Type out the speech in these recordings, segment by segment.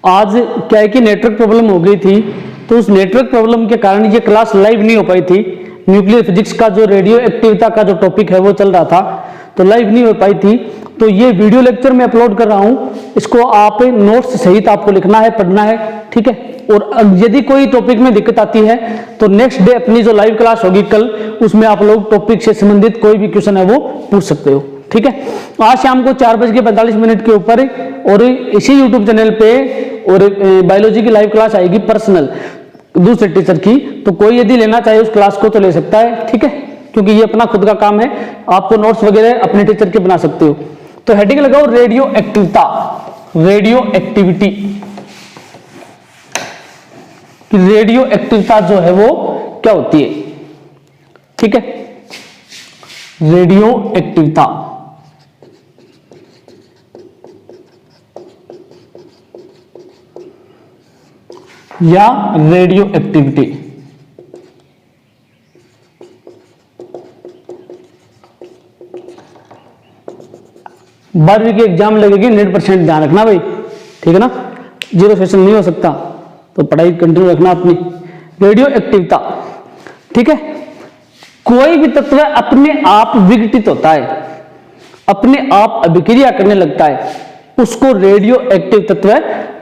आज क्या है कि नेटवर्क प्रॉब्लम हो गई थी, तो उस नेटवर्क प्रॉब्लम के कारण ये क्लास लाइव नहीं हो पाई थी। न्यूक्लियर फिजिक्स का जो रेडियो एक्टिविटी का जो टॉपिक है वो चल रहा था, तो लाइव नहीं हो पाई थी। तो ये वीडियो लेक्चर मैं अपलोड कर रहा हूं, इसको आप नोट्स सहित आपको लिखना है, पढ़ना है, ठीक है। और यदि कोई टॉपिक में दिक्कत आती है तो नेक्स्ट डे अपनी जो लाइव क्लास होगी कल, उसमें आप लोग टॉपिक से संबंधित कोई भी क्वेश्चन है वो पूछ सकते हो, ठीक है। आज शाम को 4:45 के ऊपर और इसी यूट्यूब चैनल पे और बायोलॉजी की लाइव क्लास आएगी पर्सनल दूसरे टीचर की। तो कोई यदि लेना चाहे उस क्लास को तो ले सकता है, ठीक है, क्योंकि ये अपना खुद का काम है। आपको नोट्स वगैरह अपने टीचर के बना सकते हो। तो हेडिंग लगाओ रेडियो एक्टिविटा, रेडियो एक्टिविटी। रेडियो एक्टिविटा जो है वो क्या होती है, ठीक है। रेडियो एक्टिविटा या रेडियो एक्टिविटी बारहवीं की एग्जाम लगेगी, 100% ध्यान रखना भाई, ठीक है ना। 0 सेशन नहीं हो सकता, तो पढ़ाई कंटिन्यू रखना अपनी। रेडियो एक्टिविटा, ठीक है। कोई भी तत्व अपने आप विघटित होता है, अपने आप अभिक्रिया करने लगता है, उसको रेडियो एक्टिव तत्व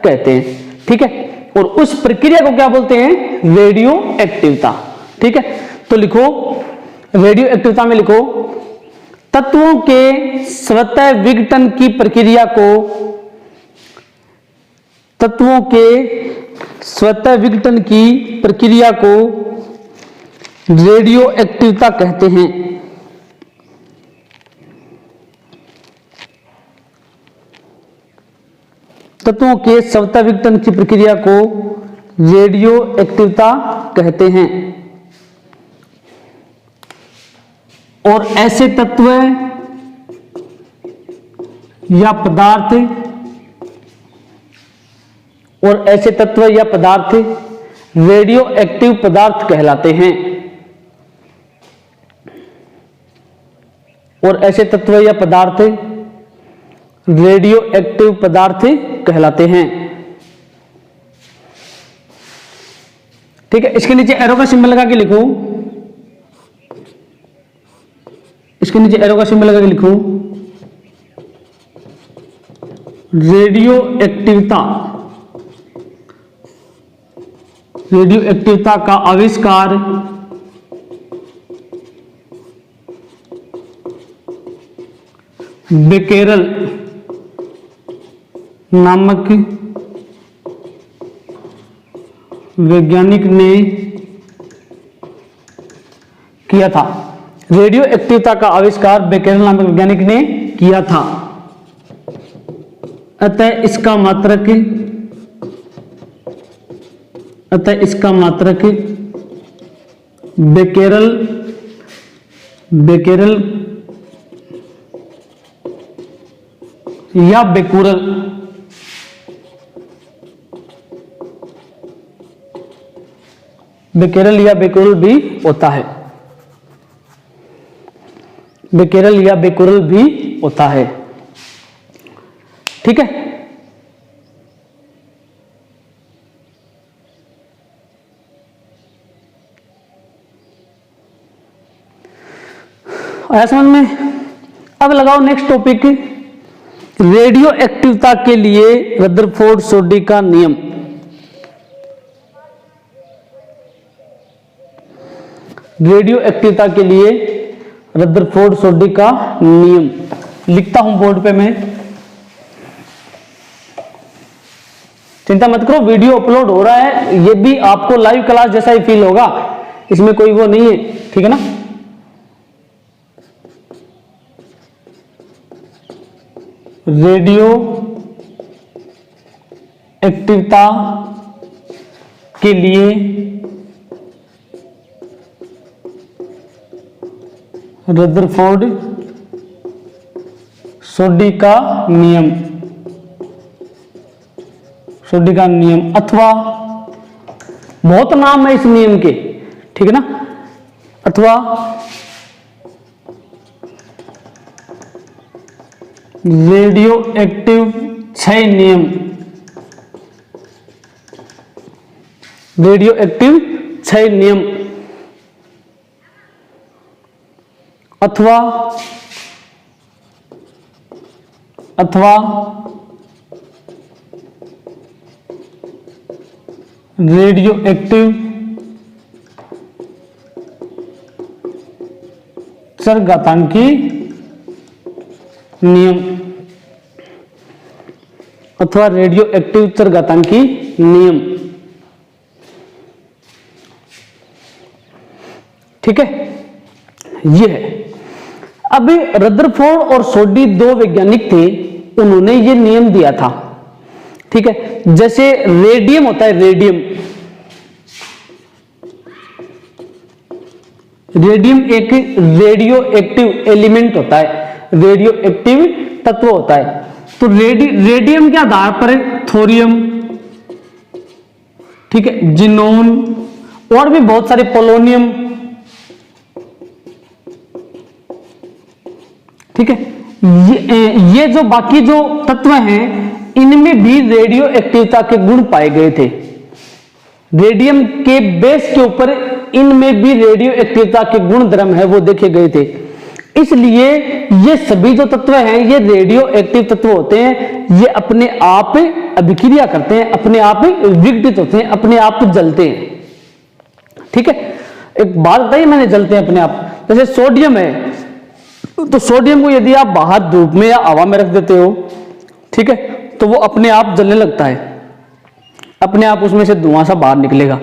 कहते हैं, ठीक है। और उस प्रक्रिया को क्या बोलते हैं, रेडियो एक्टिविटा, ठीक है। तो लिखो रेडियो एक्टिविटा में लिखो तत्वों के स्वतः विघटन की प्रक्रिया को, तत्वों के स्वतः विघटन की प्रक्रिया को रेडियो एक्टिविटा कहते हैं। तत्वों के स्वतः विघटन की प्रक्रिया को रेडियो एक्टिविटा कहते हैं। और ऐसे तत्व या पदार्थ, और ऐसे तत्व या पदार्थ रेडियो एक्टिव पदार्थ कहलाते हैं। और ऐसे तत्व या पदार्थ रेडियो एक्टिव पदार्थ कहलाते हैं, ठीक है। इसके नीचे एरो का सिंबल लगा के लिखो, इसके नीचे एरो का सिंबल लगा के लिखो रेडियो एक्टिविटा। रेडियो एक्टिविटा का आविष्कार बेकेरल नामक वैज्ञानिक ने किया था। रेडियो एक्टिविटा का आविष्कार बेकेरल नामक वैज्ञानिक ने किया था। अतः इसका मात्रक बेकेरल या बेकुरल, बेकेरल या बेकुरल भी होता है, बेकेरल या बेकुरल भी होता है, ठीक है। आया समझ में। अब लगाओ नेक्स्ट टॉपिक, रेडियो एक्टिविटा के लिए रदरफोर्ड सोडी का नियम। रेडियो एक्टिविटा के लिए रदरफोर्ड सोडी का नियम लिखता हूं बोर्ड पे मैं, चिंता मत करो, वीडियो अपलोड हो रहा है, ये भी आपको लाइव क्लास जैसा ही फील होगा, इसमें कोई वो नहीं है, ठीक है ना। रेडियो एक्टिविटा के लिए रदरफोर्ड सोडी का नियम, सोडी का नियम अथवा बहुत नाम है इस नियम के, ठीक है ना। अथवा रेडियो एक्टिव क्षय नियम, रेडियो एक्टिव क्षय नियम, अथवा रेडियो एक्टिव चरघातांकी नियम, अथवा रेडियो एक्टिव चरघातांकी नियम, ठीक है, ये है। अभी रदरफोर्ड और सोडी दो वैज्ञानिक थे, उन्होंने ये नियम दिया था, ठीक है। जैसे रेडियम होता है, रेडियम एक रेडियो एक्टिव एलिमेंट होता है, रेडियो एक्टिव तत्व होता है। तो रेडियम के आधार पर थोरियम, ठीक है, जिनोन और भी बहुत सारे, पोलोनियम, ठीक है। ये जो बाकी जो तत्व हैं, इनमें भी रेडियो एक्टिविता के गुण पाए गए थे। रेडियम के बेस के ऊपर इनमें भी रेडियो एक्टिविता के गुण धर्म है वो देखे गए थे। इसलिए ये सभी जो तत्व हैं ये रेडियो एक्टिव तत्व होते हैं। ये अपने आप अभिक्रिया करते हैं, अपने आप विघटित होते हैं, अपने आप जलते हैं, ठीक है। एक बात बताइए मैंने, जलते हैं अपने आप। जैसे सोडियम है, तो सोडियम को यदि आप बाहर धूप में या हवा में रख देते हो, ठीक है, तो वो अपने आप जलने लगता है, अपने आप उसमें से धुआं सा बाहर निकलेगा।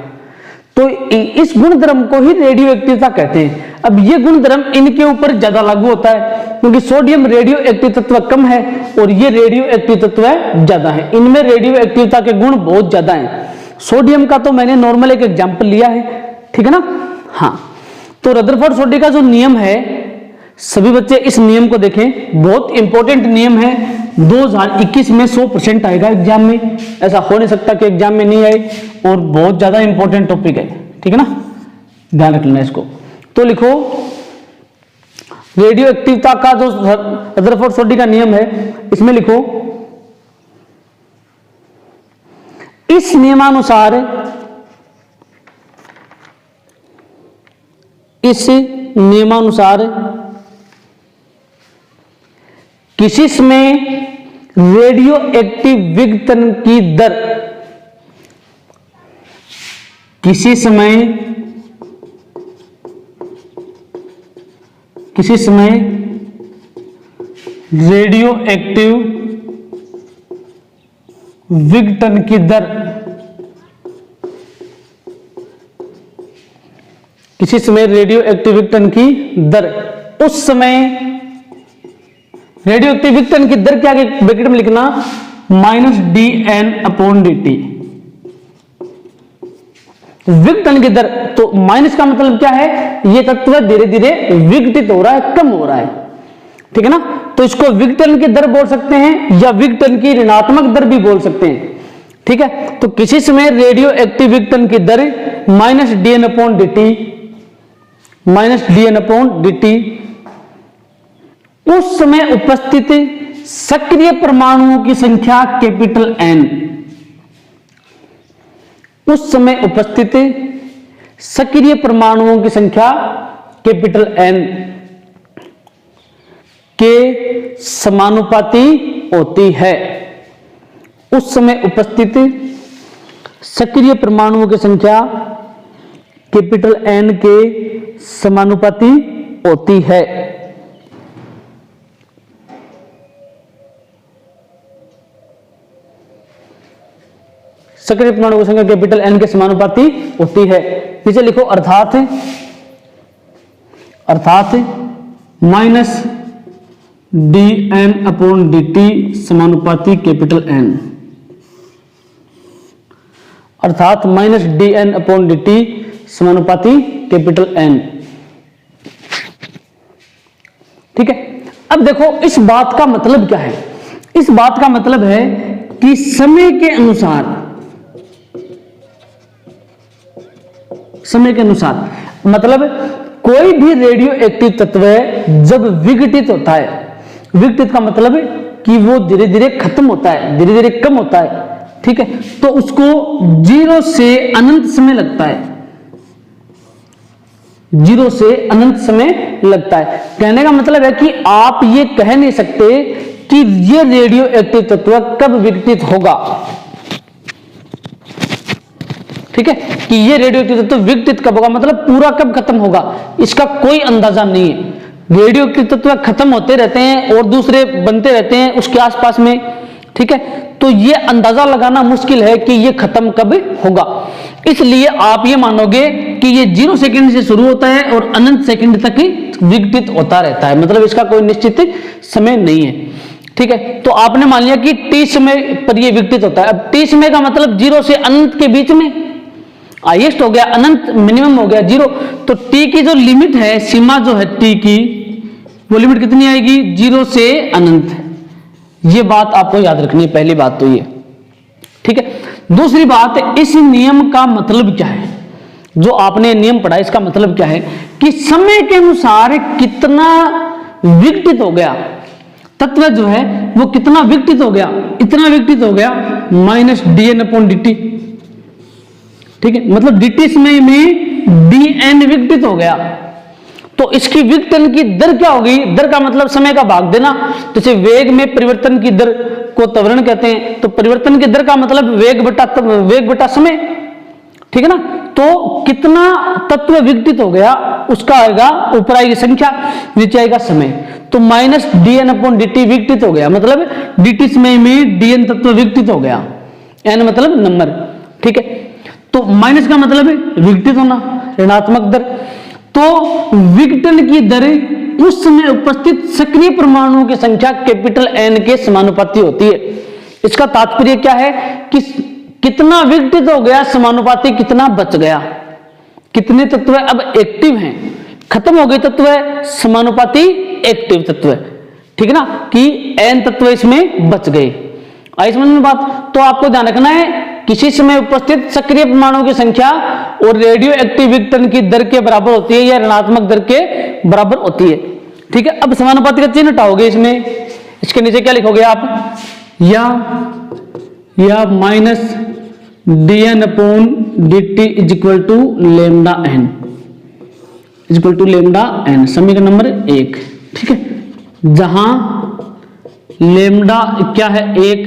तो इस गुण धर्म को ही रेडियो एक्टिविता कहते हैं। अब ये गुण धर्म इनके ऊपर ज्यादा लागू होता है, क्योंकि सोडियम रेडियो एक्टिव तत्व कम है और ये रेडियो एक्टिव तत्व ज्यादा है। इनमें रेडियो एक्टिविता के गुण बहुत ज्यादा हैं। सोडियम का तो मैंने नॉर्मल एक एग्जाम्पल लिया है, ठीक है ना। हाँ, तो रदरफोर्ड सोडी का जो नियम है, सभी बच्चे इस नियम को देखें, बहुत इंपॉर्टेंट नियम है। 2021 में 100% आएगा एग्जाम में, ऐसा हो नहीं सकता कि एग्जाम में नहीं आए, और बहुत ज्यादा इंपॉर्टेंट टॉपिक है, ठीक है ना, ध्यान रख लेना इसको। तो लिखो, रेडियो एक्टिविता का जो रदरफोर्ड सोडी का नियम है, इसमें लिखो, इस नियमानुसार किसी समय रेडियो एक्टिव विघटन की दर, किसी समय रेडियो एक्टिव विघटन की दर, किसी समय रेडियो एक्टिव विघटन की दर, उस समय रेडियो एक्टिव विघटन की दर क्या, ब्रैकेट में लिखना -dN/dt, विघटन की दर। तो माइनस का मतलब क्या है, ये तत्व धीरे धीरे विघटित हो रहा है, कम हो रहा है, ठीक है ना। तो इसको विघटन की दर बोल सकते हैं या विघटन की ऋणात्मक दर भी बोल सकते हैं, ठीक है। तो किसी समय रेडियो एक्टिव विघटन की दर -dN/dt, उस समय उपस्थित सक्रिय परमाणुओं की संख्या कैपिटल N, उस समय उपस्थित सक्रिय परमाणुओं की संख्या कैपिटल N के समानुपाती होती है। उस समय उपस्थित सक्रिय परमाणुओं की संख्या कैपिटल N के समानुपाती होती है। सक्रिय परमाणु की संख्या कैपिटल N के समानुपाती होती है। नीचे लिखो, अर्थात -dN/dt समानुपाती कैपिटल N, अर्थात -dN/dt समानुपाती कैपिटल N, ठीक है। अब देखो, इस बात का मतलब क्या है। इस बात का मतलब है कि समय के अनुसार समय के अनुसार। मतलब कोई भी रेडियो एक्टिव तत्व जब विघटित होता है, विघटित का मतलब कि वो धीरे धीरे खत्म होता है, धीरे धीरे कम होता है, ठीक है, तो उसको 0 से अनंत समय लगता है, 0 से अनंत समय लगता है। कहने का मतलब है कि आप ये कह नहीं सकते कि ये रेडियो एक्टिव तत्व कब विघटित होगा, ठीक है, कि ये रेडियो एक्टिव तत्व विघटित कब होगा, मतलब पूरा कब खत्म होगा, इसका कोई अंदाजा नहीं है। रेडियो एक्टिव तत्व खत्म होते रहते हैं और दूसरे बनते रहते हैं उसके आसपास में, ठीक है, तो ये अंदाजा लगाना मुश्किल है कि ये खत्म कब होगा। इसलिए आप ये मानोगे कि ये 0 सेकंड से शुरू होता है और अनंत सेकंड तक ही विघटित होता रहता है, मतलब इसका कोई निश्चित समय नहीं है, ठीक है। तो आपने मान लिया कि t समय पर ये विघटित होता है। अब t समय का मतलब 0 से अनंत के बीच में, हाईएस्ट हो गया, अनंत मिनिमम हो गया 0, तो t की जो लिमिट है, सीमा जो है t की, वो लिमिट कितनी आएगी, 0 से अनंत। ये बात आपको याद रखनी है, पहली बात तो ये, ठीक है। दूसरी बात, इस नियम का मतलब क्या है, जो आपने नियम पढ़ा इसका मतलब क्या है कि समय के अनुसार कितना विघटित हो गया तत्व जो है, वो कितना विघटित हो गया, इतना विघटित हो गया -dn/dt, ठीक है, मतलब dt समय में dn विघटित हो गया, तो इसकी विघटन की दर क्या होगी, दर का मतलब समय का भाग देना, जैसे वेग में परिवर्तन की दर को त्वरण कहते हैं, तो परिवर्तन की दर का मतलब वेग बटा समय, ठीक है ना। तो कितना तत्व विघटित हो गया उसका आएगा, ऊपर आएगी संख्या, नीचे आएगा समय, तो -dn/dt विघटित हो गया, मतलब dt समय में dn तत्व विघटित हो गया, n मतलब नंबर, ठीक है। तो माइनस का मतलब है विघटित होना, ऋणात्मक दर। तो विघटन की दर उस समय उपस्थित सक्रिय परमाणुओं की संख्या कैपिटल N के समानुपाती होती है। इसका तात्पर्य क्या है कि कितना विघटित हो गया समानुपाती कितना बच गया, कितने तत्व अब एक्टिव हैं, खत्म हो गए तत्व समानुपाती एक्टिव तत्व, ठीक है ना, कि n तत्व इसमें बच गए। आई समझ में बात। तो आपको ध्यान रखना है किसी समय उपस्थित सक्रिय परमाणुओं की संख्या और रेडियो एक्टिव विघटन की दर के बराबर होती है या ऋणात्मक दर के बराबर होती है, ठीक है। अब समानुपाती का चिन्ह हटाओगे, इसमें इसके नीचे क्या लिखोगे आप, या -dn/dt λn समीकरण नंबर 1, ठीक है, जहां लेमडा क्या है, एक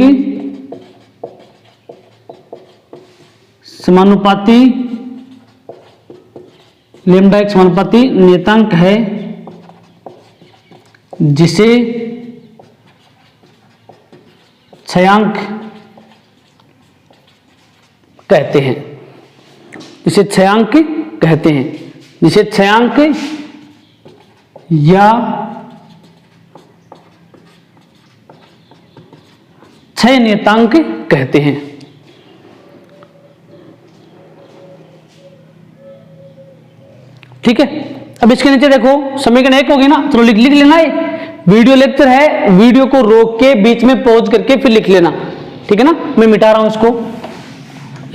समानुपाती, लेमडा एक समानुपाती नियतांक है जिसे क्षयांक कहते हैं, जिसे क्षयांक कहते हैं, जिसे क्षयांक या क्षय नियतांक कहते हैं। ठीक है, अब इसके नीचे देखो समीकरण 1 होगी ना, चलो लिख लेना है। वीडियो लेक्चर है, वीडियो को रोक के बीच में पॉज करके फिर लिख लेना, ठीक है ना। मैं मिटा रहा हूं इसको,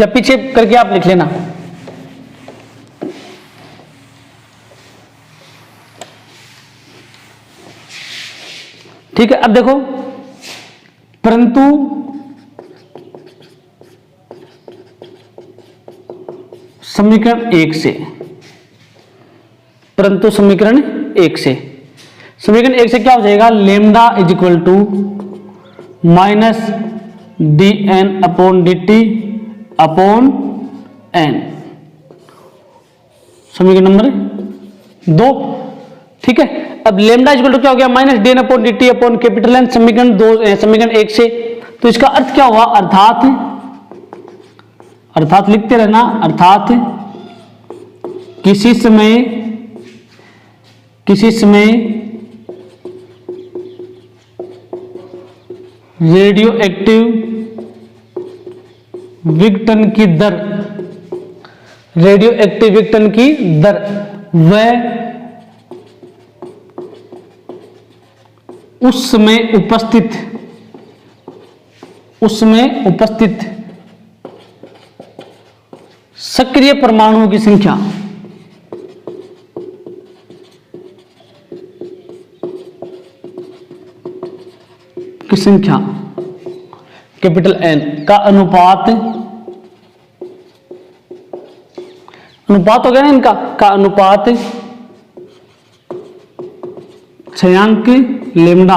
या पीछे करके आप लिख लेना। ठीक है, अब देखो, परंतु समीकरण 1 से, परंतु समीकरण 1 से, समीकरण 1 से क्या हो जाएगा, lambda is equal to -dn/dt upon n, समीकरण नंबर 2। ठीक है, अब लेमडा इज इक्वल टू क्या हो गया, -dn/dt अपॉन कैपिटल N, समीकरण 2, समीकरण 1 से। तो इसका अर्थ क्या हुआ, अर्थात लिखते रहना, अर्थात किसी समय रेडियो एक्टिव विघटन की दर, रेडियो एक्टिव विघटन की दर वह उस समय उपस्थित सक्रिय परमाणुओं की संख्या संख्या कैपिटल एन का अनुपात हो गया ना इनका, का अनुपात छयांक लेमडा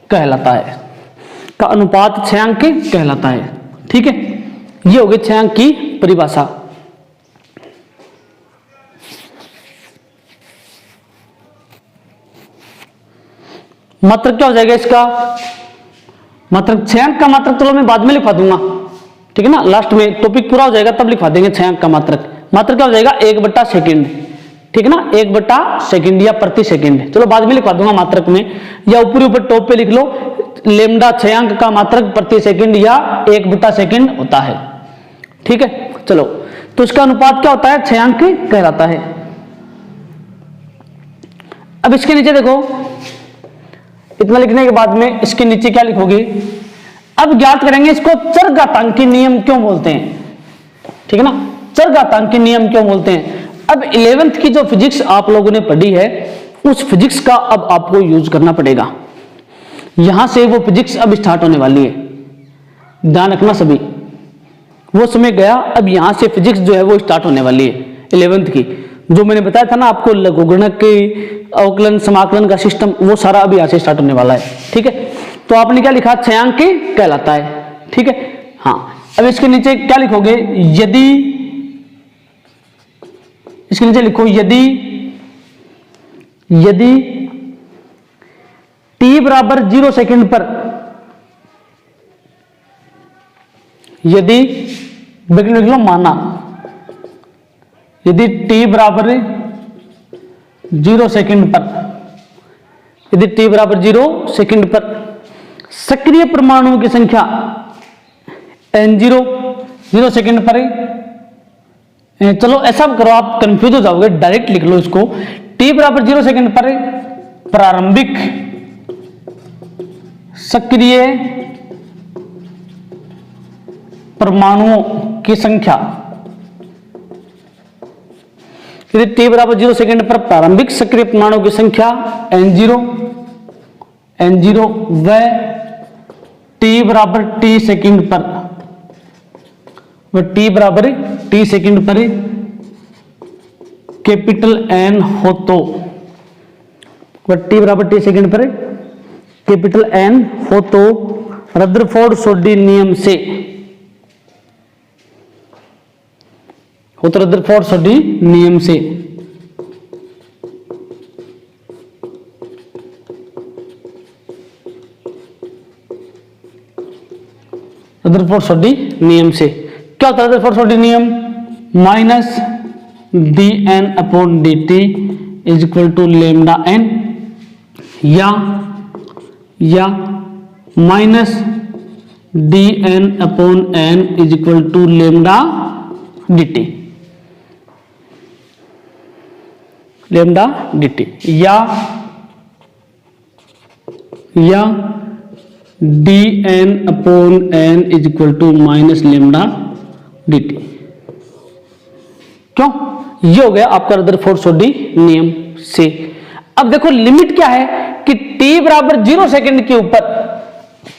कहलाता है, का अनुपात छयांक कहलाता है। ठीक है, ये हो गई छयांक की परिभाषा। मात्रक क्या हो जाएगा इसका, मात्रक छयांक का मात्रक चलो मैं बाद में लिखवा दूंगा, ठीक है ना, लास्ट में टॉपिक पूरा हो जाएगा तब लिखवा देंगे छयांक का मात्रक। मात्रक क्या हो जाएगा 1/सेकंड, ठीक है ना, 1/सेकंड या प्रति सेकंड, चलो बाद में लिखवा दूंगा मात्रक में, या ऊपर टॉप पे लिख लो लेमडा छयांक का मात्रक प्रति सेकंड या 1/सेकंड होता है। ठीक है, चलो तो इसका अनुपात क्या होता है, छयांक कहलाता है। अब इसके नीचे देखो, इतना लिखने के बाद में इसके नीचे क्या लिखोगे, अब ज्ञात करेंगे इसको चरघातांकी नियम क्यों बोलते हैं, ठीक है ना, चरघातांकी नियम क्यों बोलते हैं। अब 11th की जो फिजिक्स आप लोगों ने पढ़ी है उस फिजिक्स का अब आपको यूज करना पड़ेगा, यहां से वो फिजिक्स अब स्टार्ट होने वाली है, ध्यान रखना सभी, वो समय गया, अब यहां से फिजिक्स जो है वो स्टार्ट होने वाली है 11th की। जो मैंने बताया था ना आपको लघुगणक के अवकलन समाकलन का सिस्टम, वो सारा अभी यहां से स्टार्ट होने वाला है। ठीक है, तो आपने क्या लिखा, छयांक कहलाता है। ठीक है, हाँ, अब इसके नीचे क्या लिखोगे, यदि, इसके नीचे लिखो यदि t बराबर 0 सेकंड पर, यदि ब्रैकेट लिख लो माना, यदि t बराबर 0 सेकंड पर, यदि t बराबर 0 सेकंड पर सक्रिय परमाणुओं की संख्या n0 0 सेकंड पर, चलो ऐसा करो आप कंफ्यूज हो जाओगे, डायरेक्ट लिख लो इसको, t बराबर 0 सेकंड पर प्रारंभिक सक्रिय परमाणुओं की संख्या, यदि t बराबर 0 सेकंड पर प्रारंभिक सक्रिय परमाणुओं की संख्या n0 व t बराबर t सेकंड पर, t बराबर t सेकंड पर कैपिटल N हो तो, t बराबर t सेकंड पर कैपिटल N हो तो रदरफोर्ड-सोडी नियम से, हो तो रदरफोर्ड-सोडी नियम से रदरफोर्ड-सोडी नियम से क्या होता है, रदरफोर्ड-सोडी नियम minus dN/dt is equal to lambda n, या minus dN/n is equal to lambda dt, lambda dt, या dN/n is equal to minus lambda dt। क्यों, ये हो गया आपका रदरफोर्ड-सोडी नियम से। अब देखो लिमिट क्या है कि t बराबर 0 सेकंड के ऊपर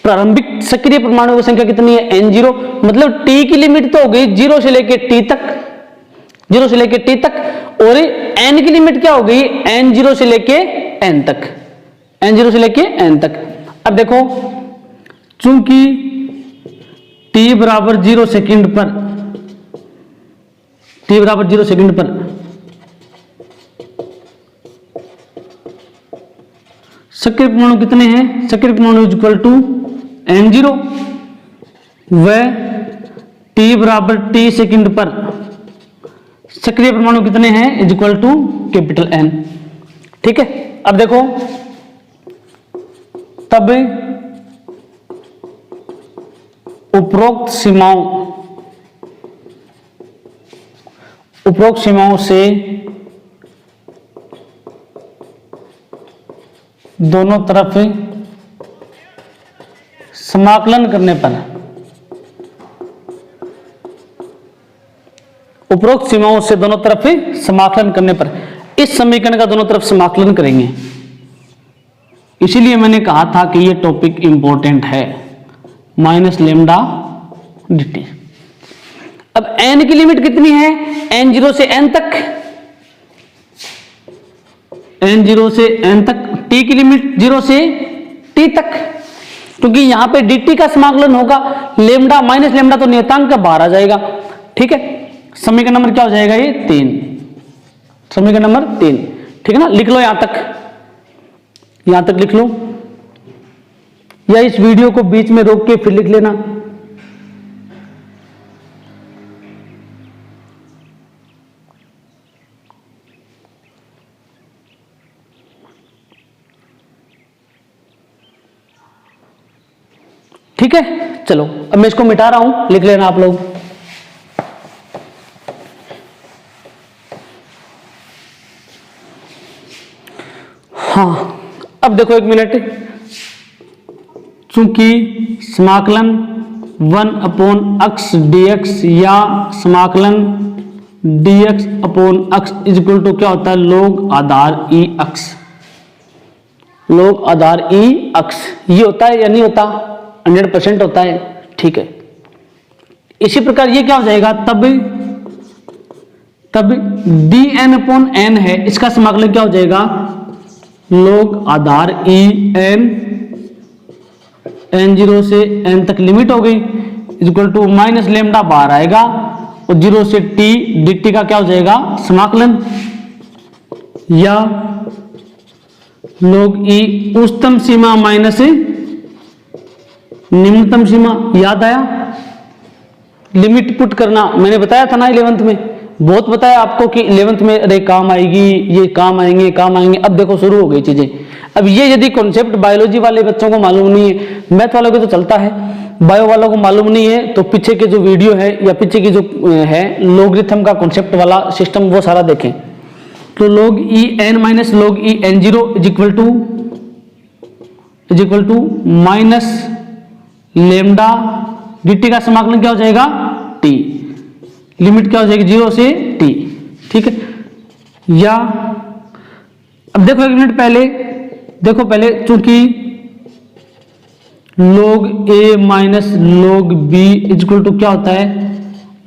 प्रारंभिक सक्रिय परमाणुओं की संख्या कितनी है, n0, मतलब t की लिमिट तो हो गई 0 से लेके t तक, 0 से लेके t तक, और n की लिमिट क्या हो गई, n0 से लेके n तक, n0 से लेके n तक। अब देखो चूंकि t बराबर 0 सेकंड पर, t बराबर 0 सेकंड पर सक्रिय परमाणु कितने हैं, सक्रिय परमाणु इज इक्वल टू n0 व t बराबर t सेकंड पर सक्रिय परमाणु कितने हैं, is equal to capital N। ठीक है, अब देखो तब उपरोक्त सीमाओं से दोनों तरफ समाकलन करने पर, उपरोक्त सीमाओं से दोनों तरफ समाकलन करने पर, इस समीकरण का दोनों तरफ समाकलन करेंगे, इसीलिए मैंने कहा था कि ये टॉपिक इंपॉर्टेंट है, माइनस लेमडा dt। अब n की लिमिट कितनी है, n0 से n तक, n0 से n तक, t की लिमिट 0 से t तक, क्योंकि यहां पे dt का समाकलन होगा, लेमडा माइनस लेमडा तो नियतांक का बाहर आ जाएगा। ठीक है, समीकरण नंबर क्या हो जाएगा, ये 3, समीकरण नंबर 3। ठीक है ना, लिख लो यहां तक लिख लो, या इस वीडियो को बीच में रोक के फिर लिख लेना। ठीक है, चलो अब मैं इसको मिटा रहा हूं, लिख लेना आप लोग। हाँ, अब देखो एक मिनट, चूंकि समाकलन 1/x dx या समाकलन dx/x इक्वल टू क्या होता है, लोग आधार ई अक्स, लोग आधार ई अक्स, ये होता है या नहीं होता, 100% होता है। ठीक है, इसी प्रकार ये क्या हो जाएगा, तब dn/n है, इसका समाकलन क्या हो जाएगा, लोग आधार ई n, n0 से n तक लिमिट हो गई, इक्वल टू माइनस लेमडा बाहर आएगा, और 0 से t dt का क्या हो जाएगा, समाकलन, या लोग ई उच्चतम सीमा माइनस निम्नतम सीमा। याद आया, लिमिट पुट करना मैंने बताया था ना 11th में, बहुत बताया आपको कि 11th में अरे काम आएगी, ये काम आएंगे। अब देखो शुरू हो गई चीजें। अब ये यदि कॉन्सेप्ट बायोलॉजी वाले बच्चों को मालूम नहीं है, मैथ वालों को तो चलता है, बायो वालों को मालूम नहीं है, तो पीछे के जो वीडियो है या पीछे की जो है लॉगरिथम का कॉन्सेप्ट वाला सिस्टम, वो सारा देखें। तो log e n minus log e n0 is equal to minus lambda dt का समाकलन क्या हो जाएगा, t, लिमिट क्या हो जाएगी 0 से t। ठीक है, या अब देखो एक मिनट पहले, देखो पहले, चूंकि log a minus log b equal to क्या होता है,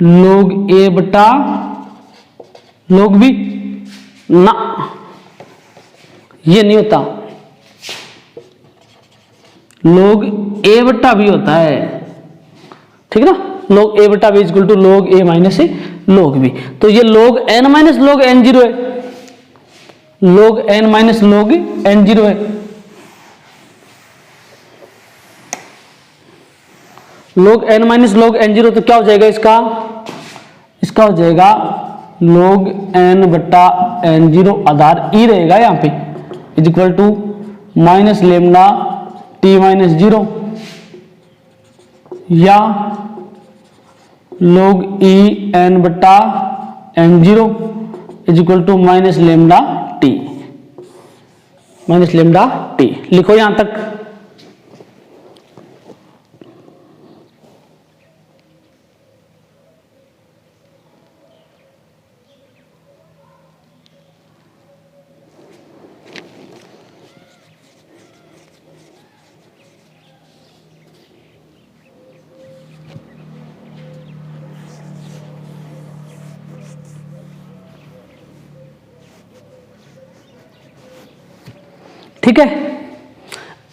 log a बटा log b, ना ये नहीं होता, log a बटा b होता है। ठीक है ना, log a बटा b equal to log a minus log b, तो ये log n minus log n0 है, log n minus log n0 है, log n minus log n0, तो क्या हो जाएगा इसका हो जाएगा log n बटा n0 आधार e रहेगा यहां पे, is equal to minus lambda t minus 0, या log e n बटा n0 is equal to minus lambda t। लिखो यहां तक। ठीक है,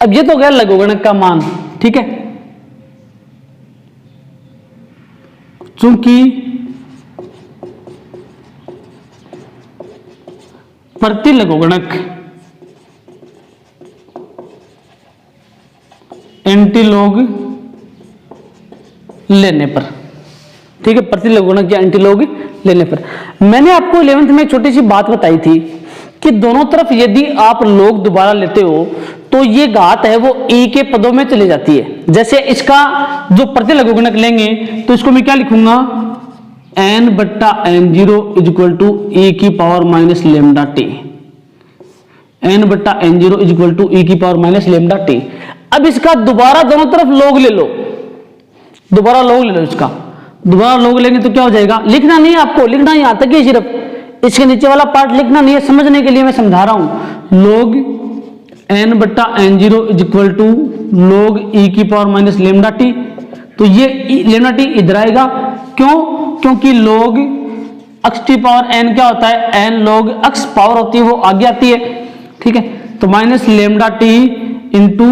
अब ये तो गया लघुगणक का मान। ठीक है, चूंकि प्रति लघुगणक एंटीलॉग लेने पर, ठीक है, प्रति लघुगणक या एंटीलॉग लेने पर, मैंने आपको 11th में छोटी सी बात बताई थी कि दोनों तरफ यदि आप log दोबारा लेते हो तो ये घात है वो e के पदों में चली जाती है। जैसे इसका जो प्रति लघुगणक लेंगे तो इसको मैं क्या लिखूंगा, n बट्टा n0 is equal to e की power minus lambda t, n बट्टा n0 is equal to e की पावर माइनस लेमडा t। अब इसका दोबारा दोनों तरफ log ले लो, दोबारा log ले लो, इसका दोबारा log लेंगे तो क्या हो जाएगा, लिखना नहीं है आपको, लिखना यहां तक ही, सिर्फ इसके नीचे वाला पार्ट लिखना नहीं है, समझने के लिए मैं समझा रहा हूं। log एन बट्टा n zero is equal to log e की पावर माइनस लेमडा टी। तो ये लेमडा टी इधर आएगा, क्यों? क्योंकि log x T power n क्या होता है? n log x पावर होती है, वो आगे आती है, ठीक है। तो minus lambda T into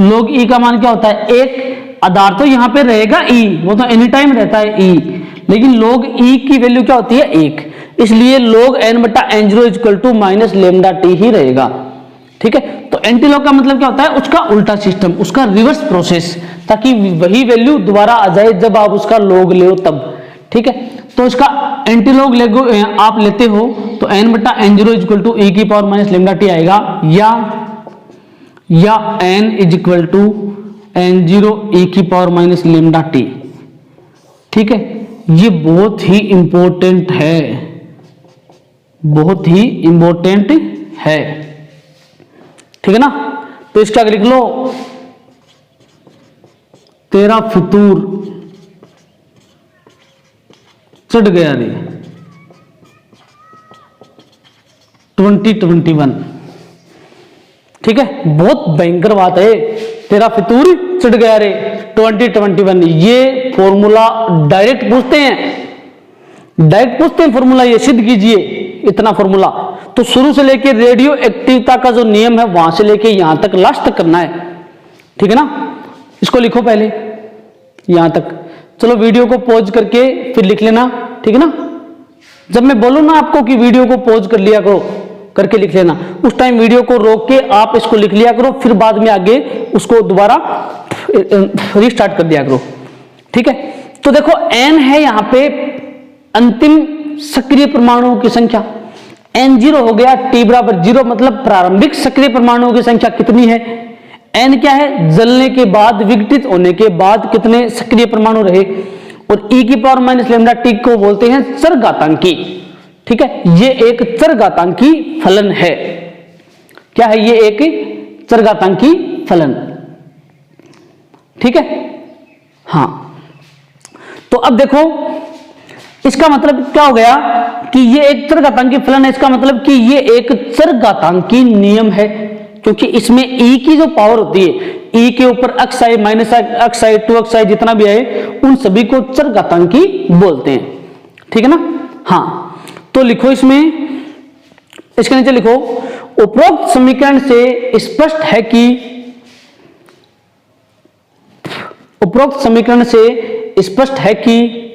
log e का मान क्या होता है? एक आधार तो यहाँ पे रहेगा e, वो तो एनी टाइम रहता है e, लेकिन log e की वैल्यू क्या होती है? एक, इसलिए log n बटा n zero equal to minus lambda t ही रहेगा, ठीक है। तो एंटी लॉग का मतलब क्या होता है? उसका उल्टा सिस्टम, उसका रिवर्स प्रोसेस, ताकि वही वैल्यू दोबारा आ जाए जब आप उसका log ले तब, ठीक है। तो इसका एंटी लॉग आप लेते हो तो n बटा n zero equal to e की पावर माइनस लेमडा टी आएगा, या n is equal to n zero e की पावर माइनस लेमडा टी, ठीक है। ये बहुत ही इंपॉर्टेंट है, बहुत ही इंपॉर्टेंट है, ठीक है ना। तो इसका लिख लो, तेरा फितूर चढ़ गया रे 2021, ठीक है। बहुत भयंकर बात है, तेरा फितूर चढ़ गया रे 2021। ये फॉर्मूला डायरेक्ट पूछते हैं फॉर्मूला, ये सिद्ध कीजिए इतना फॉर्मूला। तो शुरू से लेके रेडियो एक्टिविता का जो नियम है वहां से लेके यहां तक लास्ट तक करना है, ठीक है ना। इसको लिखो पहले यहां तक, चलो वीडियो को पॉज करके फिर लिख लेना, ठीक है ना। जब मैं बोलूं ना आपको कि वीडियो को पॉज कर लिया करो, करके लिख लेना, उस टाइम वीडियो को रोक के आप इसको लिख लिया करो, फिर बाद में आगे उसको दोबारा रीस्टार्ट कर दिया करो, ठीक है। तो देखो n है यहां पे अंतिम सक्रिय परमाणुओं की संख्या, n0 हो गया t बराबर 0, मतलब प्रारंभिक सक्रिय परमाणुओं की संख्या कितनी है? n क्या है? जलने के बाद, विघटित होने के बाद कितने सक्रिय परमाणु रहे। और e की पावर माइनस लेमडा टी को बोलते हैं चरघातांकी, ठीक है। ये एक चरघातांकी फलन है। क्या है? ये एक चरघातांकी फलन, ठीक है। हाँ, तो अब देखो इसका मतलब क्या हो गया कि ये एक चरघातांकी फलन है, इसका मतलब कि ये एक चरघातांकी नियम है, क्योंकि इसमें e की जो पावर होती है, e के ऊपर x आई माइनस x आई 2x आई जितना भी आए, उन सभी को चरघातांकी बोलते हैं, ठीक है ना। हाँ, तो लिखो इसमें, इसके नीचे लिखो, उपरोक्त समीकरण से स्पष्ट है कि, उपरोक्त समीकरण से स्पष्ट है कि,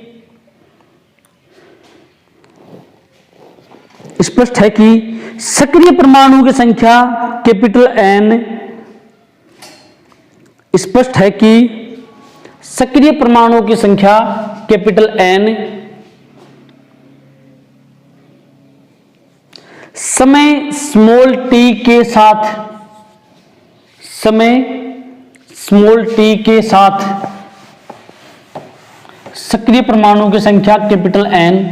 स्पष्ट है कि सक्रिय परमाणुओं की संख्या कैपिटल N, स्पष्ट है कि सक्रिय परमाणुओं की संख्या कैपिटल N समय स्मॉल t के साथ, समय स्मॉल t के साथ सक्रिय परमाणुओं की संख्या कैपिटल N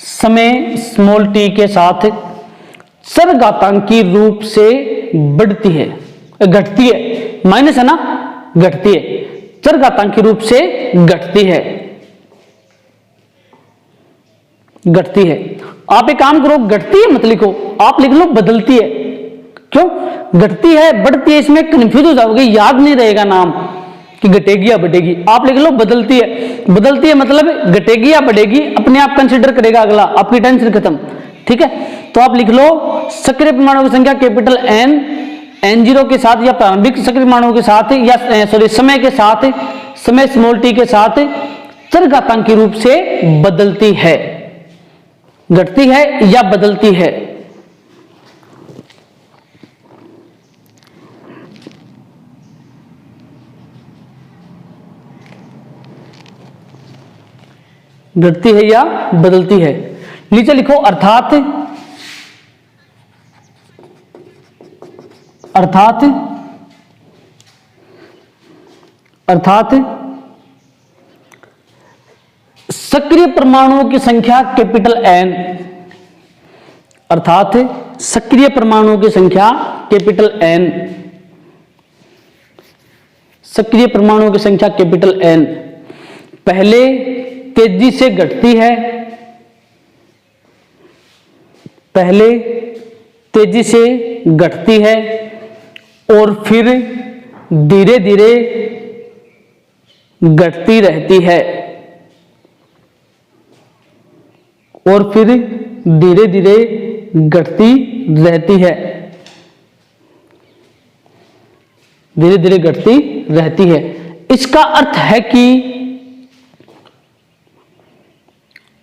समय स्मॉल t के साथ चरघातांकी रूप से बढ़ती है, घटती है, माइनस है ना, घटती है, चरघातांकी रूप से घटती है, घटती है। आप एक काम करो, घटती है मत लिखो, आप लिख लो बदलती है। क्यों? घटती है बढ़ती है, इसमें कंफ्यूज हो जाओगे, याद नहीं रहेगा नाम कि घटेगी या बढ़ेगी। आप लिख लो बदलती है। बदलती है मतलब घटेगी या बढ़ेगी अपने आप कंसीडर करेगा अगला, आपकी टेंशन खत्म, ठीक है। तो आप लिख लो सक्रिय परमाणुओं की संख्या कैपिटल N N0 के साथ या प्रारंभिक सक्रिय परमाणुओं के साथ या समय के साथ, समय स्मॉल t के साथ चरघातांकी रूप से बदलती है, घटती है या बदलती है। घटती है या बदलती है। नीचे लिखो अर्थात, अर्थात, अर्थात सक्रिय परमाणुओं की संख्या कैपिटल N, अर्थात सक्रिय परमाणुओं की संख्या कैपिटल N, सक्रिय परमाणुओं की संख्या कैपिटल N पहले तेजी से घटती है, पहले तेजी से घटती है और फिर धीरे धीरे घटती रहती है, और फिर धीरे धीरे घटती रहती है, धीरे धीरे घटती रहती है। इसका अर्थ है कि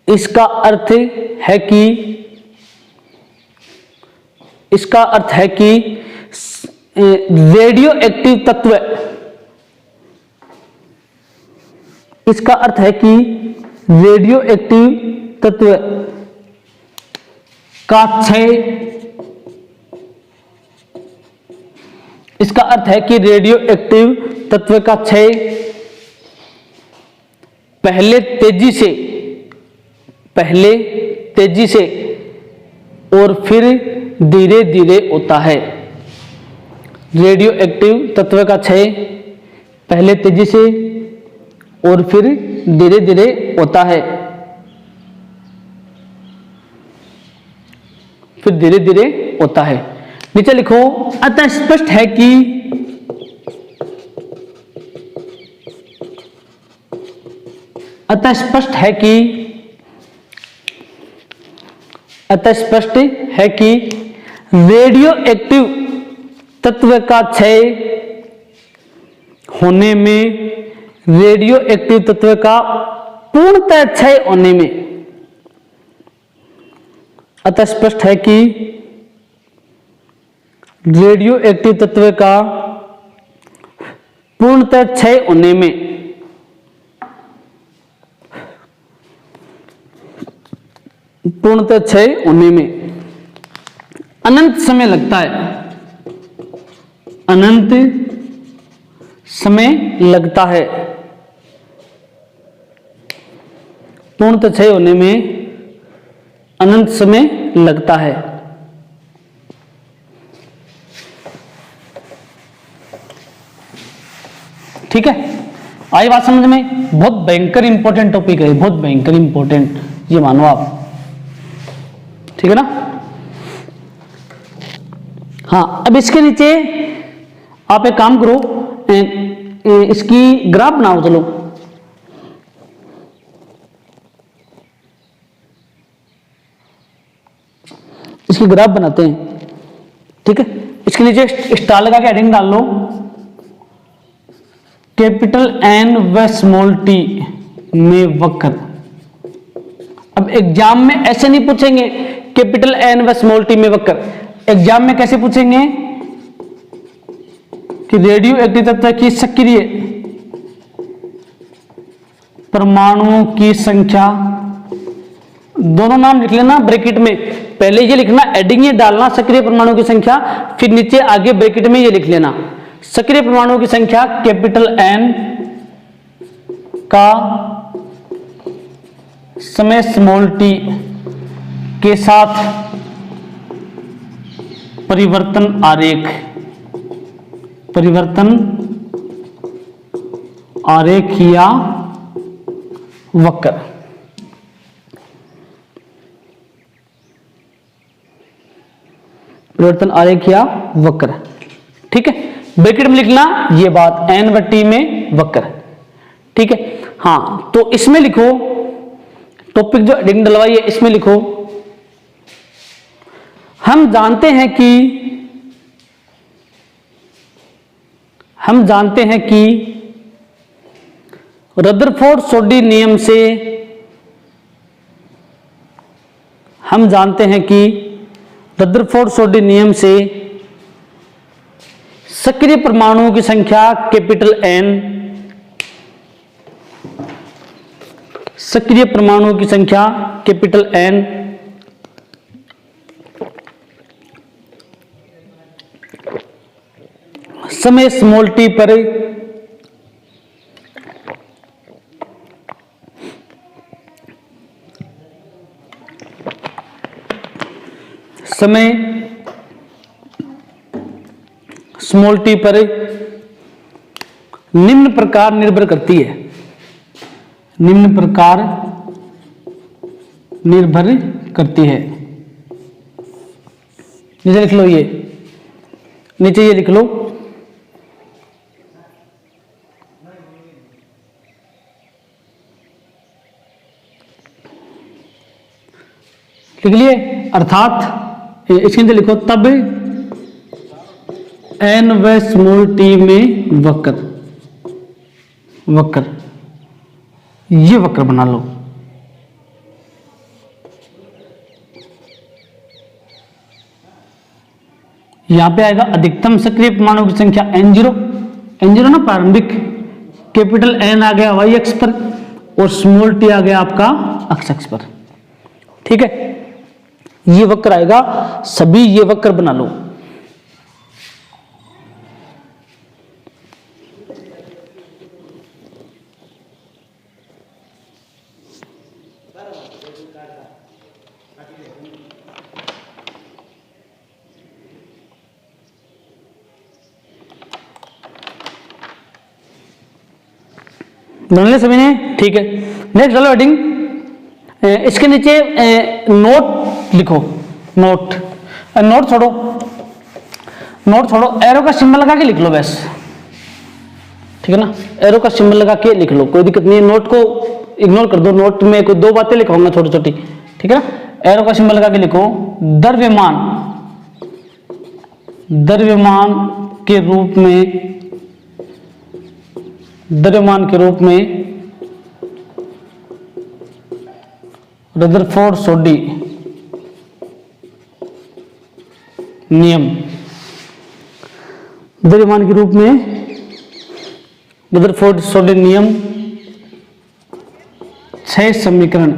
इसका अर्थ है कि इसका अर्थ है कि रेडियो एक्टिव तत्व, इसका अर्थ है कि रेडियो एक्टिव तत्व का क्षय, इसका अर्थ है कि रेडियो एक्टिव तत्व का क्षय पहले तेजी से और फिर धीरे धीरे होता है। रेडियो एक्टिव तत्व का क्षय पहले तेजी से और फिर धीरे धीरे होता है, फिर धीरे धीरे होता है। नीचे लिखो, अतः स्पष्ट है कि अतः स्पष्ट है कि रेडियो एक्टिव तत्व का क्षय होने में, रेडियो एक्टिव तत्व का पूर्णतः क्षय होने में, अतः स्पष्ट है कि रेडियो एक्टिव तत्व का पूर्णतः क्षय होने में अनंत समय लगता है, अनंत समय लगता है। पूर्णतः क्षय होने में अनंत समय लगता है। ठीक है, आई बात समझ में? बहुत भयंकर इंपॉर्टेंट टॉपिक है, बहुत भयंकर इंपॉर्टेंट, ये मानो आप। ठीक है ना? हाँ, अब इसके नीचे आप एक काम करो, इसकी ग्राफ बनाओ। चलो इसकी ग्राफ बनाते हैं। ठीक है, इसके नीचे स्टार लगा के हेडिंग डाल लो, कैपिटल एन व स्मॉल टी में वक्र। अब एग्जाम में ऐसे नहीं पूछेंगे कैपिटल एन व स्मॉल टी में वक्र। एग्जाम में कैसे पूछेंगे कि रेडियो एक्टिव तत्व की सक्रिय परमाणुओं की संख्या, दोनों नाम लिख लेना ब्रैकेट में। पहले ये लिखना, एडिंग ये डालना सक्रिय परमाणुओं की संख्या, फिर नीचे आगे ब्रैकेट में ये लिख लेना सक्रिय परमाणुओं की संख्या कैपिटल एन का समय स्मॉल टी के साथ परिवर्तन आरेख या वक्र। परिवर्तन आरेख या वक्र। ठीक है, ब्रैकेट में लिखना ये बात, एन व टी में वक्र। ठीक है, हाँ, तो इसमें लिखो, टॉपिक जो हेडिंग डलवाई है इसमें लिखो, हम जानते हैं कि रदरफोर्ड सोडी नियम से, हम जानते हैं कि रदरफोर्ड सोडी नियम से सक्रिय परमाणुओं की संख्या कैपिटल एन, सक्रिय परमाणुओं की संख्या कैपिटल एन समय स्मॉल टी पर समय स्मॉल टी पर निम्न प्रकार निर्भर करती है, निम्न प्रकार निर्भर करती है, नीचे लिख लो, ये नीचे ये लिख लो, लिख लिए। अर्थात इसके अंदर लिखो तब n व स्मॉल t में वक्र, वक्र ये वक्र बना लो। यहां पे आएगा अधिकतम सक्रिय परमाणु की संख्या n0, n0 ना प्रारंभिक, कैपिटल N आ गया y अक्ष पर और स्मॉल t आ गया आपका x अक्ष पर। ठीक है, ये वक्र आएगा, सभी ये वक्र बना लो। बन लिया सभी ने? ठीक है, नेक्स्ट चलो हेडिंग, इसके नीचे नोट लिखो, नोट, नोट छोड़ो, नोट छोड़ो, एरो का सिंबल लगा के लिख लो बस। ठीक है ना, एरो का सिंबल लगा के लिख लो, कोई दिक्कत नहीं है। नोट को इग्नोर कर दो, नोट में कोई दो बातें लिखवाऊंगा छोटी छोटी। ठीक है ना, एरो का सिंबल लगा के लिखो, द्रव्यमान, द्रव्यमान के रूप में, द्रव्यमान के रूप में रदरफोर्ड सोडी नियम, द्रव्यमान के रूप में रदरफोर्ड सोडी नियम 6 समीकरण,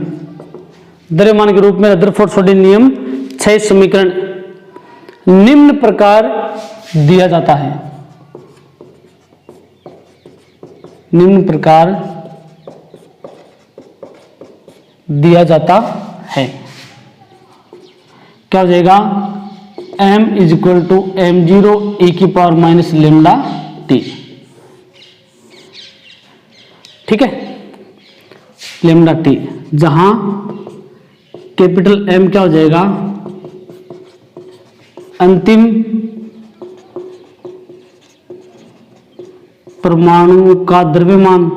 द्रव्यमान के रूप में रदरफोर्ड सोडी नियम 6 समीकरण निम्न प्रकार दिया जाता है, निम्न प्रकार दिया जाता है। क्या हो जाएगा, m is equal to m0 e की पावर माइनस लेमडा t। ठीक है, लेमडा t, जहां कैपिटल M क्या हो जाएगा, अंतिम परमाणु का द्रव्यमान,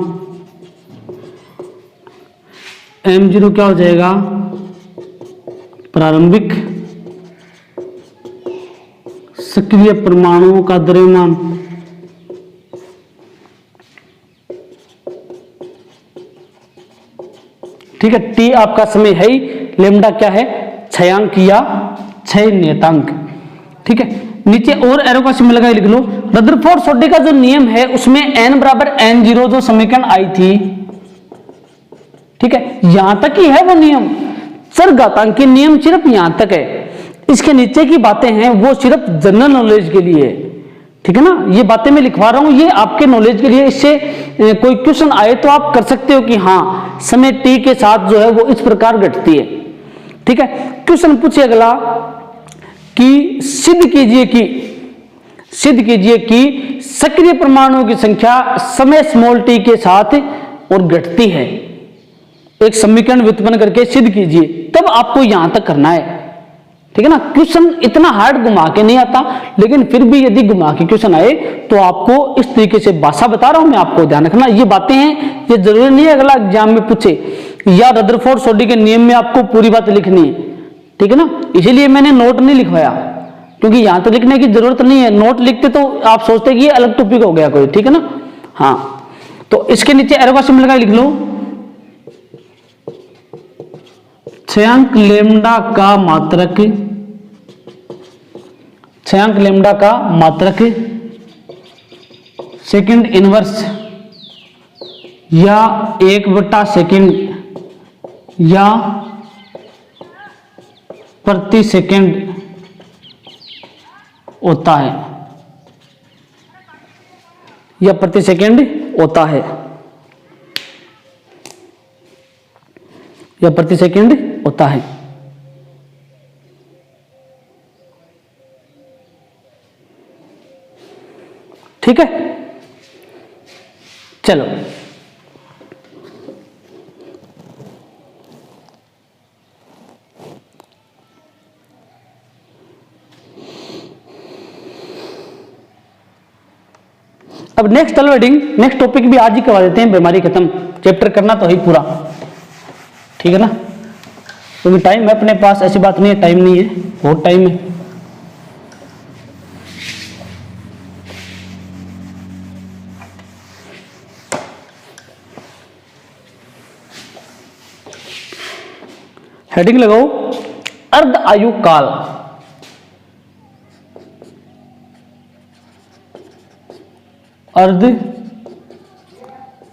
m0 क्या हो जाएगा, प्रारंभिक सक्रिय परमाणुओं का द्रव्यमान, ठीक है। t आपका समय है ही, लेमडा क्या है, क्षयांक या क्षय नियतांक। ठीक है, नीचे और एरो का सिंबल लगा लिख लो। रदरफोर्ड सोडी का जो नियम है उसमें n बराबर n0 जो समीकरण आई थी, ठीक है, यहां तक ही है वो नियम, चरघातांकी नियम सिर्फ यहां तक है। इसके नीचे की बातें हैं वो सिर्फ जनरल नॉलेज के लिए है। ठीक है ना, ये बातें मैं लिखवा रहा हूं ये आपके नॉलेज के लिए, इससे कोई क्वेश्चन आए तो आप कर सकते हो कि हाँ समय t के साथ जो है वो इस प्रकार घटती है। ठीक है, क्वेश्चन पूछिए अगला कि सिद्ध कीजिए कि सक्रिय परमाणुओं की संख्या समय स्मॉल t के साथ और घटती है। एक समीकरण व्युत्पन्न करके सिद्ध कीजिए, तब आपको यहां तक करना है। ठीक है ना, क्वेश्चन इतना हार्ड घुमा के नहीं आता, लेकिन फिर भी यदि घुमा के क्वेश्चन आए तो आपको इस तरीके से भाषा बता रहा हूं मैं, आपको ध्यान रखना। ये बातें हैं, ये जरूरी नहीं है अगला एग्जाम में पूछे या रदरफोर्ड सोडी के नियम में आपको पूरी बात लिखनी है। ठीक है ना, इसीलिए मैंने नोट नहीं लिखवाया, क्योंकि यहां तो लिखने की जरूरत नहीं है। नोट लिखते तो आप सोचते कि ये अलग टॉपिक हो गया कोई। ठीक है ना, हाँ, तो इसके नीचे एरो का सिंबल लगा लिख लो, क्षयांक लेमडा का मात्रक, क्षयांक लेमडा का मात्रक सेकंड इनवर्स या 1/2 सेकंड या प्रति सेकंड होता है, या प्रति सेकंड होता है, या प्रति सेकंड होता है। ठीक है, चलो अब नेक्स्ट चलो हेडिंग, नेक्स्ट टॉपिक भी आज ही करवा देते हैं, बीमारी खत्म, चैप्टर करना तो ही पूरा, ठीक है ना, क्योंकि टाइम है अपने पास, ऐसी बात नहीं है टाइम नहीं है, बहुत टाइम है। हेडिंग लगाओ अर्ध आयु काल। अर्ध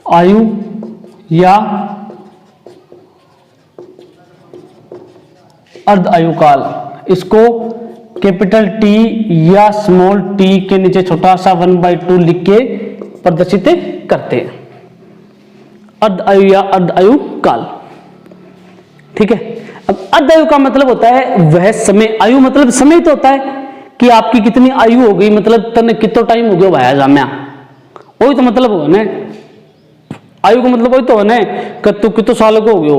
आयु या अर्ध आयु काल, इसको कैपिटल टी या स्मॉल टी के नीचे छोटा सा 1/2 लिख के प्रदर्शित करते हैं। अर्ध आयु या अर्ध आयु काल, ठीक है। अब अर्ध आयु का मतलब होता है वह समय, आयु मतलब समय तो होता है कि आपकी कितनी आयु हो गई, मतलब तने कितना टाइम हो गया भाया जाम्या, वही तो मतलब हो ना आयु का मतलब, वही तो है ना कि तू कितने साल को हो गया,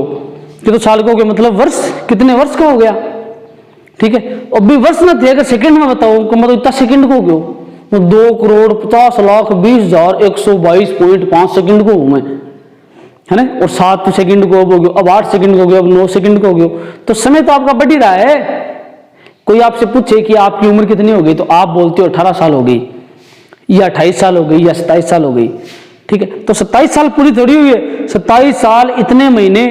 कितने साल को हो गया मतलब वर्ष, कितने वर्ष का हो गया, ठीक है। अब भी वर्ष ना थे, अगर सेकंड में बताओ मतलब इतना सेकंड को हो गया, 2,50,50,122.5 सेकंड को हूं मैं, है ना, और 7 सेकंड को हो गया, अब 8 सेकंड को हो गया, अब 9 सेकंड को हो गया, तो समय तो आपका बढ़ ही रहा है। कोई आपसे पूछे कि आपकी उम्र कितनी हो गई, तो आप बोलते हो 18 साल हो गई या 28 साल हो गई या 27 साल हो गई, ठीक है। तो 27 साल पूरी थोड़ी हुई है, 27 साल इतने महीने,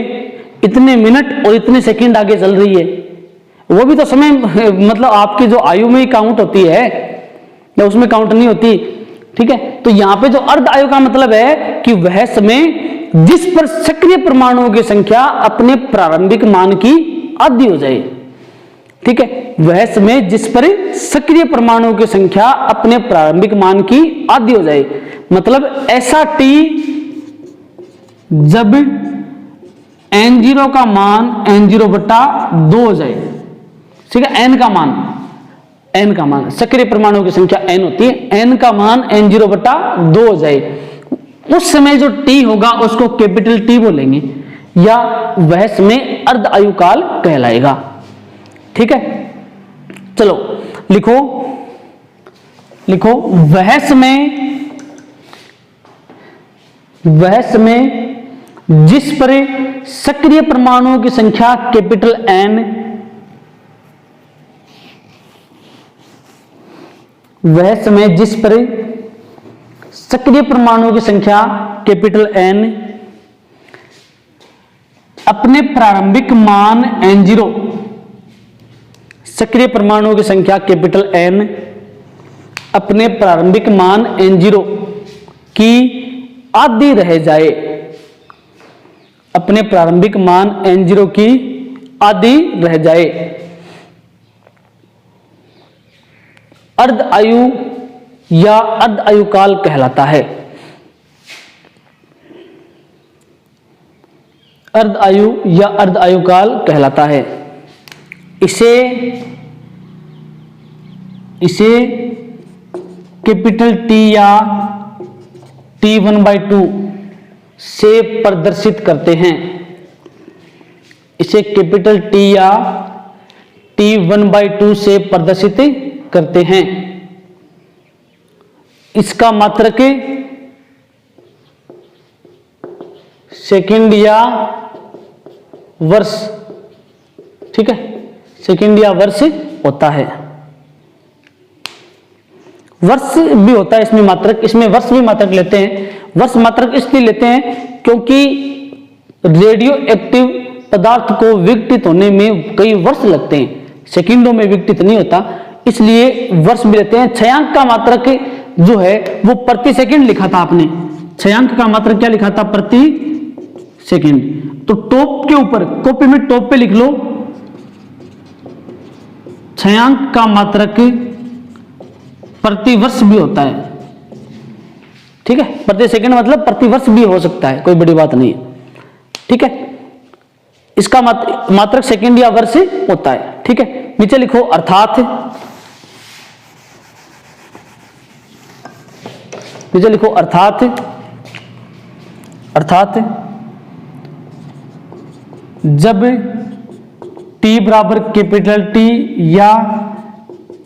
इतने मिनट और इतने सेकंड आगे चल रही है, वो भी तो समय मतलब आपकी जो आयु में ही काउंट होती है या उसमें काउंट नहीं होती, ठीक है। तो यहां पे जो अर्ध आयु का मतलब है कि वह समय जिस पर सक्रिय परमाणुओं की संख्या अपने प्रारंभिक मान की आधी हो जाए, ठीक है। वह समय जिस पर सक्रिय परमाणुओं की संख्या अपने प्रारंभिक मान की आधी हो जाए, मतलब ऐसा टी जब n0 का मान n0/2 हो जाए, ठीक है। n का मान सक्रिय परमाणुओं की संख्या n होती है, n का मान n0/2 हो जाए, उस समय जो t होगा उसको कैपिटल T बोलेंगे या वह समय अर्ध आयु काल कहलाएगा, ठीक है। चलो लिखो वह समय जिस पर सक्रिय परमाणुओं की संख्या कैपिटल N, वह समय जिस पर सक्रिय परमाणुओं की संख्या कैपिटल N अपने प्रारंभिक मान n0, सक्रिय परमाणुओं की संख्या कैपिटल N अपने प्रारंभिक मान n0 की आधी रह जाए, अपने प्रारंभिक मान n0 की आधी रह जाए, अर्ध आयु या अर्ध आयु काल कहलाता है। अर्ध आयु या अर्ध आयु काल कहलाता है। इसे कैपिटल T या T1/2 से प्रदर्शित करते हैं। इसे कैपिटल T या T1/2 से प्रदर्शित करते हैं। इसका मात्रक सेकंड या वर्ष, ठीक है, सेकंड या वर्ष होता है। वर्ष भी होता है इसमें मात्रक, इसमें वर्ष भी मात्रक लेते हैं। वर्ष मात्रक इसलिए लेते हैं क्योंकि रेडियो एक्टिव पदार्थ को विघटित होने में कई वर्ष लगते हैं, सेकंडों में विघटित नहीं होता, इसलिए वर्ष भी लेते हैं। छयांक का मात्रक जो है वो प्रति सेकंड लिखा था आपने, छयांक का मात्रक क्या लिखा था, प्रति सेकंड। तो टॉप के ऊपर कॉपी में टॉप पे लिख लो, छयांक का मात्रक प्रति वर्ष भी होता है, ठीक है। प्रति सेकंड मतलब प्रति वर्ष भी हो सकता है, कोई बड़ी बात नहीं है, ठीक है। इसका मात्रक सेकंड या वर्ष होता है, ठीक है। नीचे लिखो अर्थात, नीचे लिखो अर्थात, अर्थात जब T बराबर कैपिटल T या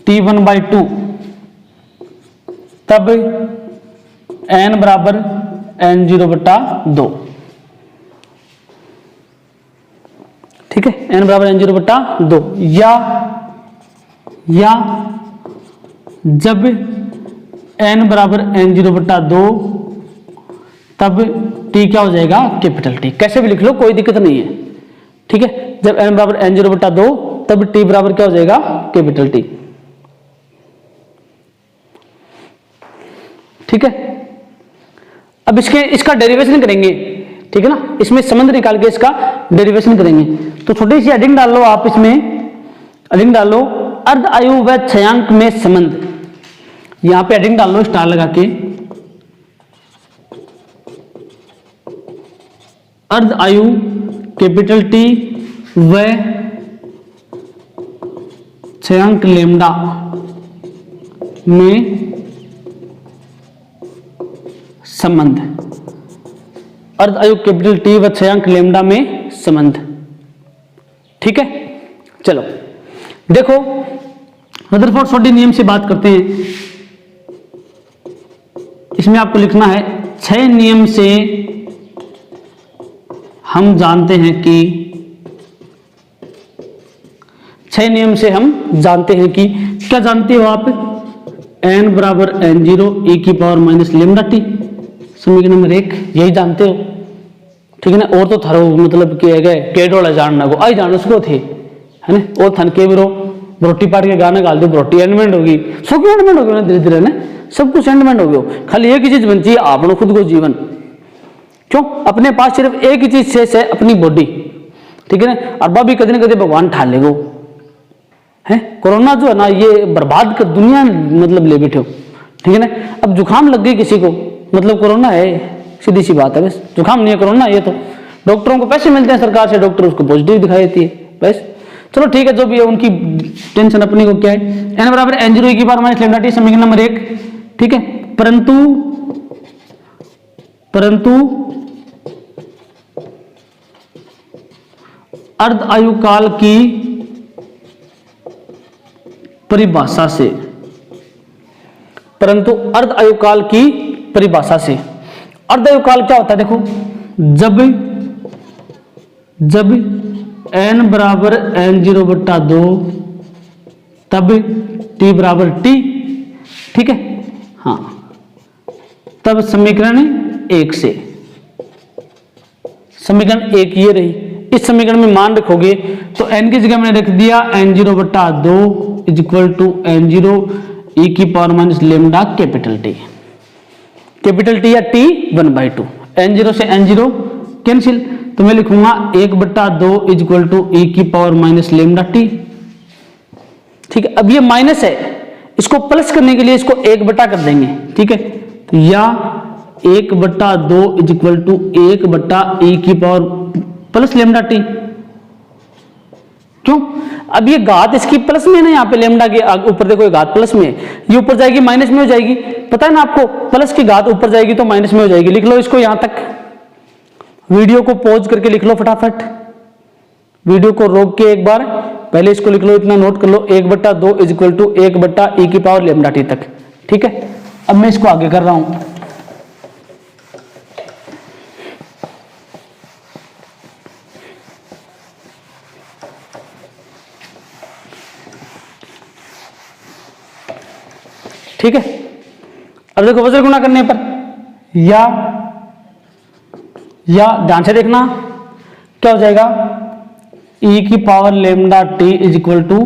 T1/2 तब n बराबर n0/2, ठीक है, n बराबर n0/2, या जब n बराबर n0/2 तब t क्या हो जाएगा, कैपिटल T। कैसे भी लिख लो कोई दिक्कत नहीं है, ठीक है। जब n बराबर n0/2 तब t बराबर क्या हो जाएगा, कैपिटल T, ठीक है। अब इसका डेरिवेशन करेंगे, ठीक है ना, इसमें संबंध निकाल के इसका डेरिवेशन करेंगे। तो छोटी सी हेडिंग डाल लो आप, इसमें हेडिंग डाल लो अर्ध आयु व छयांक में संबंध। यहां पे हेडिंग डाल लो स्टार लगा के, अर्ध आयु कैपिटल T व छयांक लेमडा में संबंध, अर्ध आयु कैपिटल T व छयांक लेमडा में संबंध, ठीक है। चलो देखो रदरफोर्ड सोडी नियम से बात करते हैं। इसमें आपको लिखना है 6 नियम से हम जानते हैं कि, 6 नियम से हम जानते हैं कि, क्या जानते हो आप, n बराबर n0 e की पावर माइनस लेमडा टी, समीकरण नंबर 1 यही जानते हो, ठीक है ना। और तो थारो मतलब किए गए केडोला जानना को आई जान उसको थे, है ना। और थन के बिरो रोटी पाट के गाना गाल दो, रोटी एंडमेंट होगी, सब एंडमेंट हो गया ना, धीरे धीरे ना सब कुछ एंडमेंट हो गया। खाली एक ही चीज बनती है, आपनो खुद को जीवन, क्यों अपने पास सिर्फ एक ही चीज शेष है, अपनी बॉडी, ठीक है ना। और बाबी कभी ना कभी भगवान ठाल लेगो, है कोरोना जो है ना ये बर्बाद कर दुनिया मतलब ले बैठे हो, ठीक है ना। अब जुकाम लग गई किसी को, मतलब कोरोना है, सीधी सी बात है, बस जुकाम नहीं है कोरोना, ये तो डॉक्टरों को पैसे मिलते हैं सरकार से, डॉक्टर उसको पॉजिटिव दिखाई देती है, बस चलो ठीक है, जो भी है उनकी टेंशन, अपनी को क्या है, n बराबर n0 e की पावर माइनस लेमडा टी, समीकरण नंबर 1, ठीक है। परंतु अर्ध आयु काल की परिभाषा से, परंतु अर्ध आयु काल की परिभाषा से, अर्ध आयु काल क्या होता है, देखो जब n बराबर n0/2 तब t बराबर t, ठीक है, हाँ, तब समीकरण 1 से, समीकरण 1 ये रही। इस समीकरण में मान रखोगे तो n की जगह मैंने रख दिया n0/2 is equal to n0 e की power minus lambda capital T, capital T या T 1/2, n0 से n0 कैंसिल, तो मैं लिखूंगा 1/2 इज इक्वल टू e की पावर माइनस लेमडा T, ठीक है। अब ये माइनस है, इसको प्लस करने के लिए इसको 1 कर देंगे, ठीक है। तो या 1/2 इज इक्वल टू 1/e की पावर प्लस लेमडा T, क्यों, अब ये घात इसकी प्लस में है ना, यहाँ पे लेमडा के ऊपर देखो ये घात प्लस में है, ये ऊपर जाएगी माइनस में हो जाएगी, पता है ना आपको, प्लस की घात ऊपर जाएगी तो माइनस में हो जाएगी। लिख लो इसको, यहां तक वीडियो को पॉज करके लिख लो फटाफट, वीडियो को रोक के एक बार पहले इसको लिख लो, इतना नोट कर लो, 1/2 इज इक्वल टू 1/e की पावर लेमडा T तक, ठीक है। अब मैं इसको आगे कर रहा हूं, ठीक है। अब देखो वज्र गुणा करने पर या ध्यान से देखना क्या हो जाएगा, e की power lambda T is equal to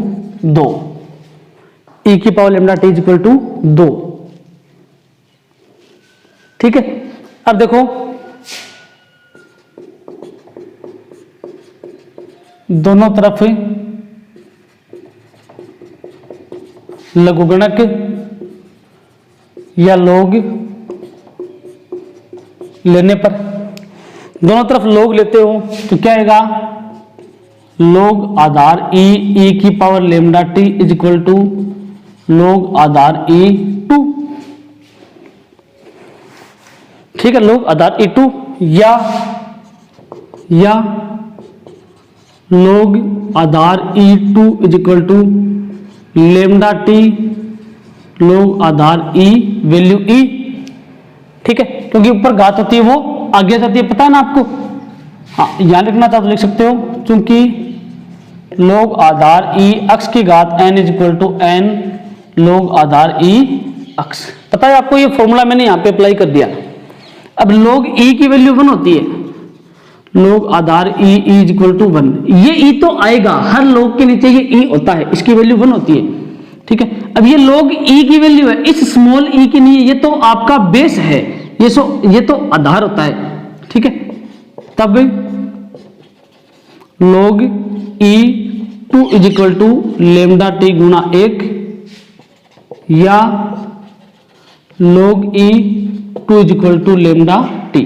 2, e की power lambda T is equal to 2, ठीक है। अब देखो दोनों तरफ लघुगणक या लॉग लेने पर, दोनों तरफ लॉग लेते हो तो क्या आएगा, लॉग आधार e की power lambda T is equal to log आधार e2, ठीक है, लॉग आधार e2 या लॉग आधार e2 is equal to lambda T log आधार e वैल्यू e, ठीक है, क्योंकि ऊपर घात होती है वो आगे जाती है, पता है ना आपको। हाँ, यहां लिखना चाहो तो लिख सकते हो, क्योंकि log आधार e अक्ष की घात n is equal to n log आधार e अक्ष। पता है आपको, ये फॉर्मूला मैंने यहां पे अप्लाई कर दिया। अब log e की वैल्यू 1 होती है, log आधार e इज इक्वल टू 1, ये e तो आएगा, हर log के नीचे ये e होता है, इसकी वैल्यू 1 होती है, ठीक है। अब ये log e की वैल्यू है, इस स्मॉल e की नहीं है, ये तो आपका बेस है, ये तो आधार होता है, ठीक है। तब log e2 is equal to lambda t गुना 1 या log e2 is equal to lambda t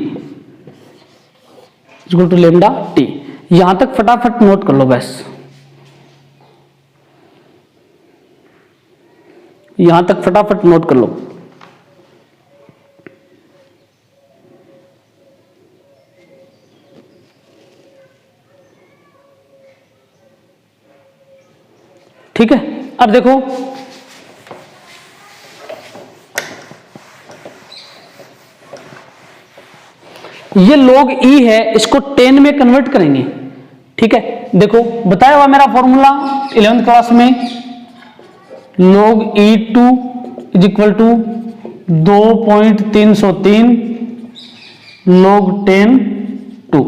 equal to lambda t. यहां तक फटाफट नोट कर लो बस, यहां तक फटाफट नोट कर लो। ठीक है, अब देखो ये log e है, इसको 10 में कन्वर्ट करेंगे, ठीक है। देखो बताया हुआ मेरा फॉर्मूला 11th क्लास में, log e2 is equal to 2.303 log 10 2,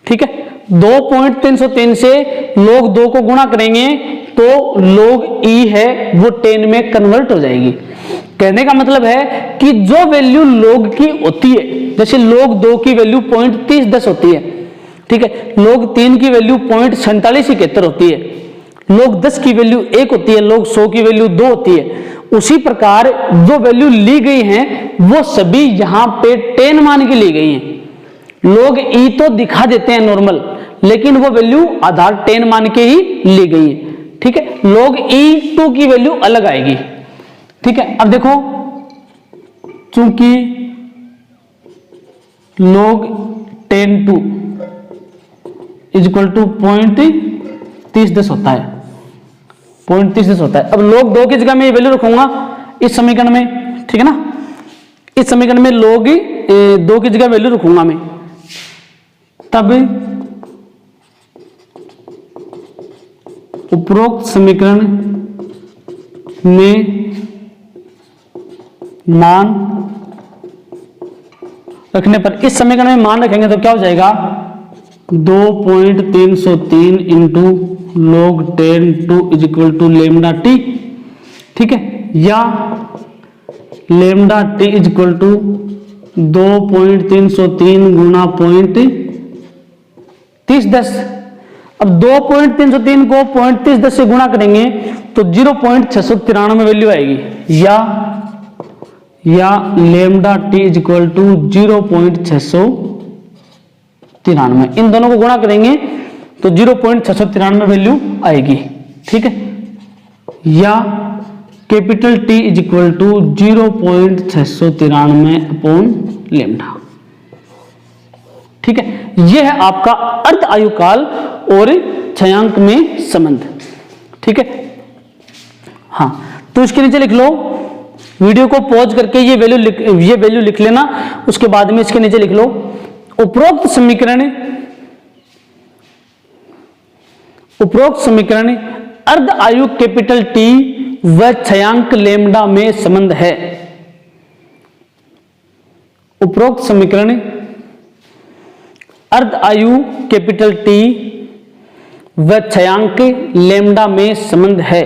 ठीक है। 2.303 से log 2 को गुणा करेंगे तो log e है वो 10 में कन्वर्ट हो जाएगी। कहने का मतलब है कि जो वैल्यू log की होती है, जैसे log 2 की वैल्यू 0.3010 होती है, ठीक है, log 3 की वैल्यू 0.4771 होती है, log 10 की वैल्यू 1 होती है, log 100 की वैल्यू 2 होती है। उसी प्रकार जो वैल्यू ली गई हैं वो सभी यहां पे 10 मान के ली गई हैं। log e तो दिखा देते हैं नॉर्मल, लेकिन वो वैल्यू आधार 10 मान के ही ली गई है, ठीक है। log e2 की वैल्यू अलग आएगी, ठीक है। अब देखो, चूंकि log 10 2 इज इक्वल टू 0.3010 होता है, 0.3010 होता है। अब log 2 की जगह मैं ये वैल्यू रखूंगा इस समीकरण में, ठीक है ना, इस समीकरण में log 2 की जगह वैल्यू रखूंगा मैं, तब उपरोक्त समीकरण में मान रखने पर, इस समीकरण में मान रखेंगे तो क्या हो जाएगा, 2.303 into log 10 2 is equal to lambda t, ठीक है, या lambda t is equal to 2.303 गुना 0.3010। अब 2.303 को 0.3010 से गुणा करेंगे तो 0.693 वैल्यू आएगी, या lambda t is equal to 0.693, इन दोनों को गुणा करेंगे तो 0.693 वैल्यू आएगी, ठीक है, या capital t is equal to 0.693 upon lambda, ठीक है। यह है आपका अर्ध आयुकाल और छयांक में संबंध, ठीक है। हाँ, तो इसके नीचे लिख लो, वीडियो को पॉज करके ये वैल्यू लिख लेना, उसके बाद में इसके नीचे लिख लो, उपरोक्त समीकरण अर्ध आयु कैपिटल टी व छयांक लेमडा में संबंध है। उपरोक्त समीकरण अर्ध आयु कैपिटल टी व छयांक लेमडा में संबंध है।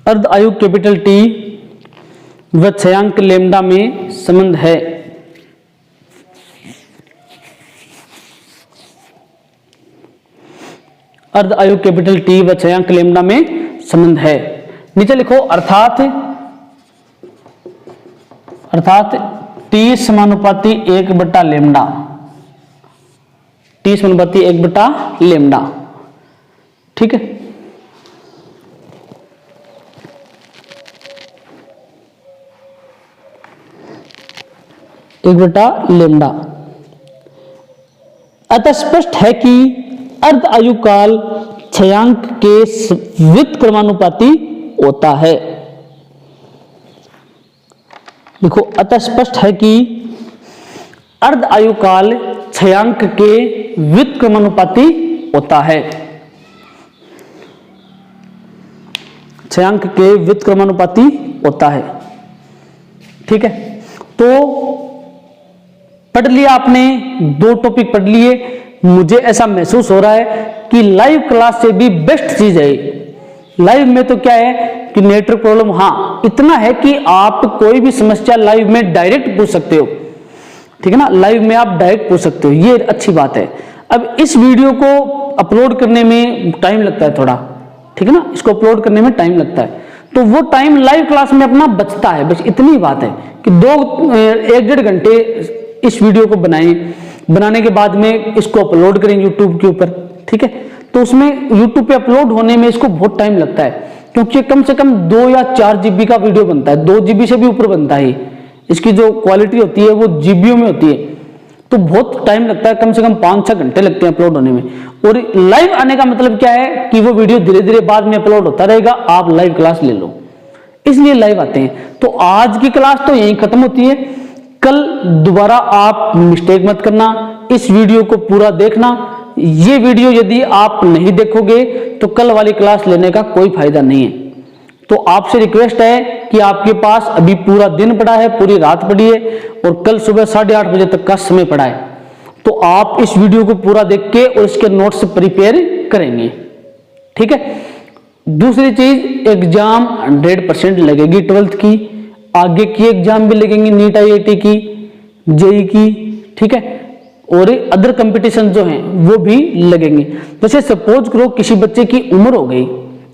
अर्ध आयु कैपिटल टी व छयांक लेमडा में संबंध है। अर्ध आयु कैपिटल टी व छयांक लेमडा में संबंध है। नीचे लिखो अर्थात टी समानुपाती 1 लेमडा, टी समानुपाती 1 लेमडा, ठीक है। 1 लेमडा। अतः स्पष्ट है कि अर्ध आयुकाल छयांक के व्युत्क्रमानुपाती होता है। देखो अतः स्पष्ट है कि अर्ध आयुकाल छयांक के व्युत्क्रमानुपाती होता है। छयांक के व्युत्क्रमानुपाती होता है। ठीक है, तो पढ़ लिया आपने, 2 टॉपिक पढ़ लिए। मुझे ऐसा महसूस हो रहा है कि लाइव क्लास से भी बेस्ट चीज है। लाइव में तो क्या है कि नेटवर्क प्रॉब्लम, हाँ इतना है कि आप कोई भी समस्या लाइव में डायरेक्ट पूछ सकते हो। ठीक है ना, लाइव में आप डायरेक्ट पूछ सकते हो, ये अच्छी बात है। अब इस वीडियो को अपलोड करने में टाइम लगता है थोड़ा, ठीक है ना, इसको अपलोड करने में टाइम लगता है, तो वो टाइम लाइव क्लास में अपना बचता है। बस इतनी बात है कि 1-1.5 घंटे इस वीडियो को बनाने के बाद में इसको अपलोड करें यूट्यूब के ऊपर। ठीक है, तो उसमें यूट्यूब पे अपलोड होने में इसको बहुत टाइम लगता है, क्योंकि कम से कम 2 या 4 जीबी का वीडियो बनता है, 2 जीबी से भी ऊपर बनता है। इसकी जो क्वालिटी होती है वो जीबीओ में होती है, तो बहुत टाइम लगता है, कम से कम 5-6 घंटे लगते हैं अपलोड होने में। और लाइव आने का मतलब क्या है कि वो वीडियो धीरे धीरे बाद में अपलोड होता रहेगा, आप लाइव क्लास ले लो, इसलिए लाइव आते हैं। तो आज की क्लास तो यहीं खत्म होती है। कल दोबारा आप मिस्टेक मत करना, इस वीडियो को पूरा देखना। ये वीडियो यदि आप नहीं देखोगे तो कल वाली क्लास लेने का कोई फायदा नहीं है। तो आपसे रिक्वेस्ट है कि आपके पास अभी पूरा दिन पड़ा है, पूरी रात पड़ी है, और कल सुबह 8:30 बजे तक का समय पड़ा है, तो आप इस वीडियो को पूरा देख के और इसके नोट्स प्रिपेयर करेंगे। ठीक है, दूसरी चीज, एग्जाम 100% लगेगी 12th की, आगे की एग्जाम भी लगेंगी, नीट IIT की, जेई की, ठीक है, और अदर कंपटीशन जो हैं वो भी लगेंगे। जैसे सपोज करो किसी बच्चे की उम्र हो गई,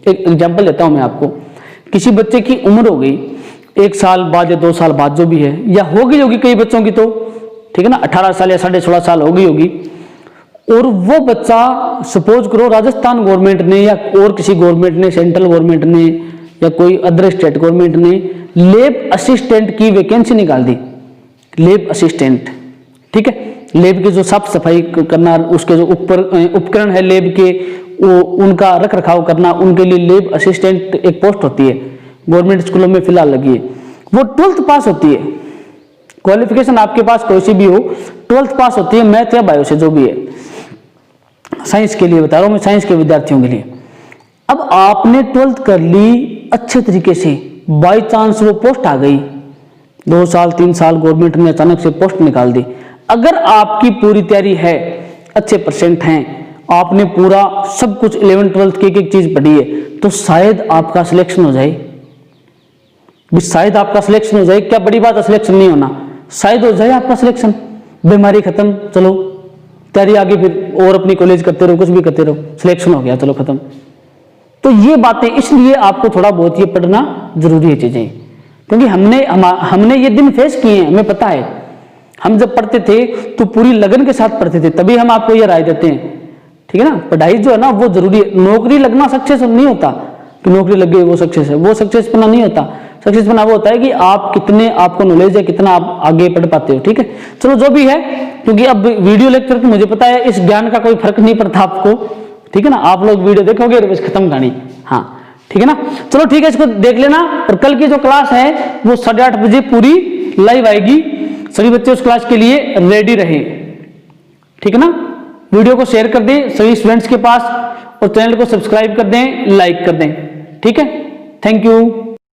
एक एग्जांपल लेता हूं मैं आपको, किसी बच्चे की उम्र हो गई 1 साल बाद या 2 साल बाद जो भी है, या हो गई होगी कई बच्चों की, तो ठीक है ना, 18 साल या 16.5 साल हो गई होगी, और वो बच्चा सपोज करो राजस्थान गवर्नमेंट ने या और किसी गवर्नमेंट ने, सेंट्रल गवर्नमेंट ने या कोई अदर स्टेट गवर्नमेंट ने लैब असिस्टेंट की वैकेंसी निकाल दी। लैब असिस्टेंट, ठीक है, लैब की जो साफ सफाई करना, उसके जो उपकरण है लैब के, वो उनका रख रखाव करना, उनके लिए लैब असिस्टेंट एक पोस्ट होती है, गवर्नमेंट स्कूलों में फिलहाल लगी है। वो 12th पास होती है, क्वालिफिकेशन आपके पास कोई सी भी हो, 12th पास होती है, मैथ या बायो से जो भी है, साइंस के लिए बता रहा हूं मैं, साइंस के विद्यार्थियों के लिए। अब आपने 12th कर ली अच्छे तरीके से, बाई चांस वो पोस्ट आ गई, 2 साल 3 साल गवर्नमेंट ने अचानक से पोस्ट निकाल दी। अगर आपकी पूरी तैयारी है, अच्छे परसेंट हैं, आपने पूरा सब कुछ 11th 12th की एक चीज पढ़ी है, तो शायद आपका सिलेक्शन हो जाए। शायद आपका सिलेक्शन हो जाए, क्या बड़ी बात है सिलेक्शन नहीं होना, शायद हो जाए आपका सिलेक्शन, बीमारी खत्म, चलो तैयारी आगे फिर और अपनी कॉलेज करते रहो, कुछ भी करते रहो, सिलेक्शन हो गया, चलो खत्म। तो ये बातें, इसलिए आपको थोड़ा बहुत ये पढ़ना जरूरी है चीजें, क्योंकि हमने ये दिन फेस किए हैं, हमें पता है। हम जब पढ़ते थे तो पूरी लगन के साथ पढ़ते थे, तभी हम आपको ये राय देते हैं। ठीक है ना, पढ़ाई जो है ना वो जरूरी है। नौकरी लगना सक्सेस नहीं होता कि नौकरी लग गई वो सक्सेस है, वो सक्सेस बना नहीं होता। सक्सेस बना वो होता है कि आप कितने, आपको नॉलेज है, कितना आप आगे पढ़ पाते हो। ठीक है, चलो जो भी है, क्योंकि अब वीडियो लेक्चर तो मुझे पता है इस ज्ञान का कोई फर्क नहीं पड़ता आपको। ठीक है ना, आप लोग वीडियो देखोगे और बस खत्म कहानी। हाँ ठीक है ना, चलो ठीक है, इसको देख लेना। और कल की जो क्लास है वो 8:30 बजे पूरी लाइव आएगी, सभी बच्चे उस क्लास के लिए रेडी रहे। ठीक है ना, वीडियो को शेयर कर दें सभी स्टूडेंट्स के पास, और चैनल को सब्सक्राइब कर दें, लाइक कर दें। ठीक है, थैंक यू।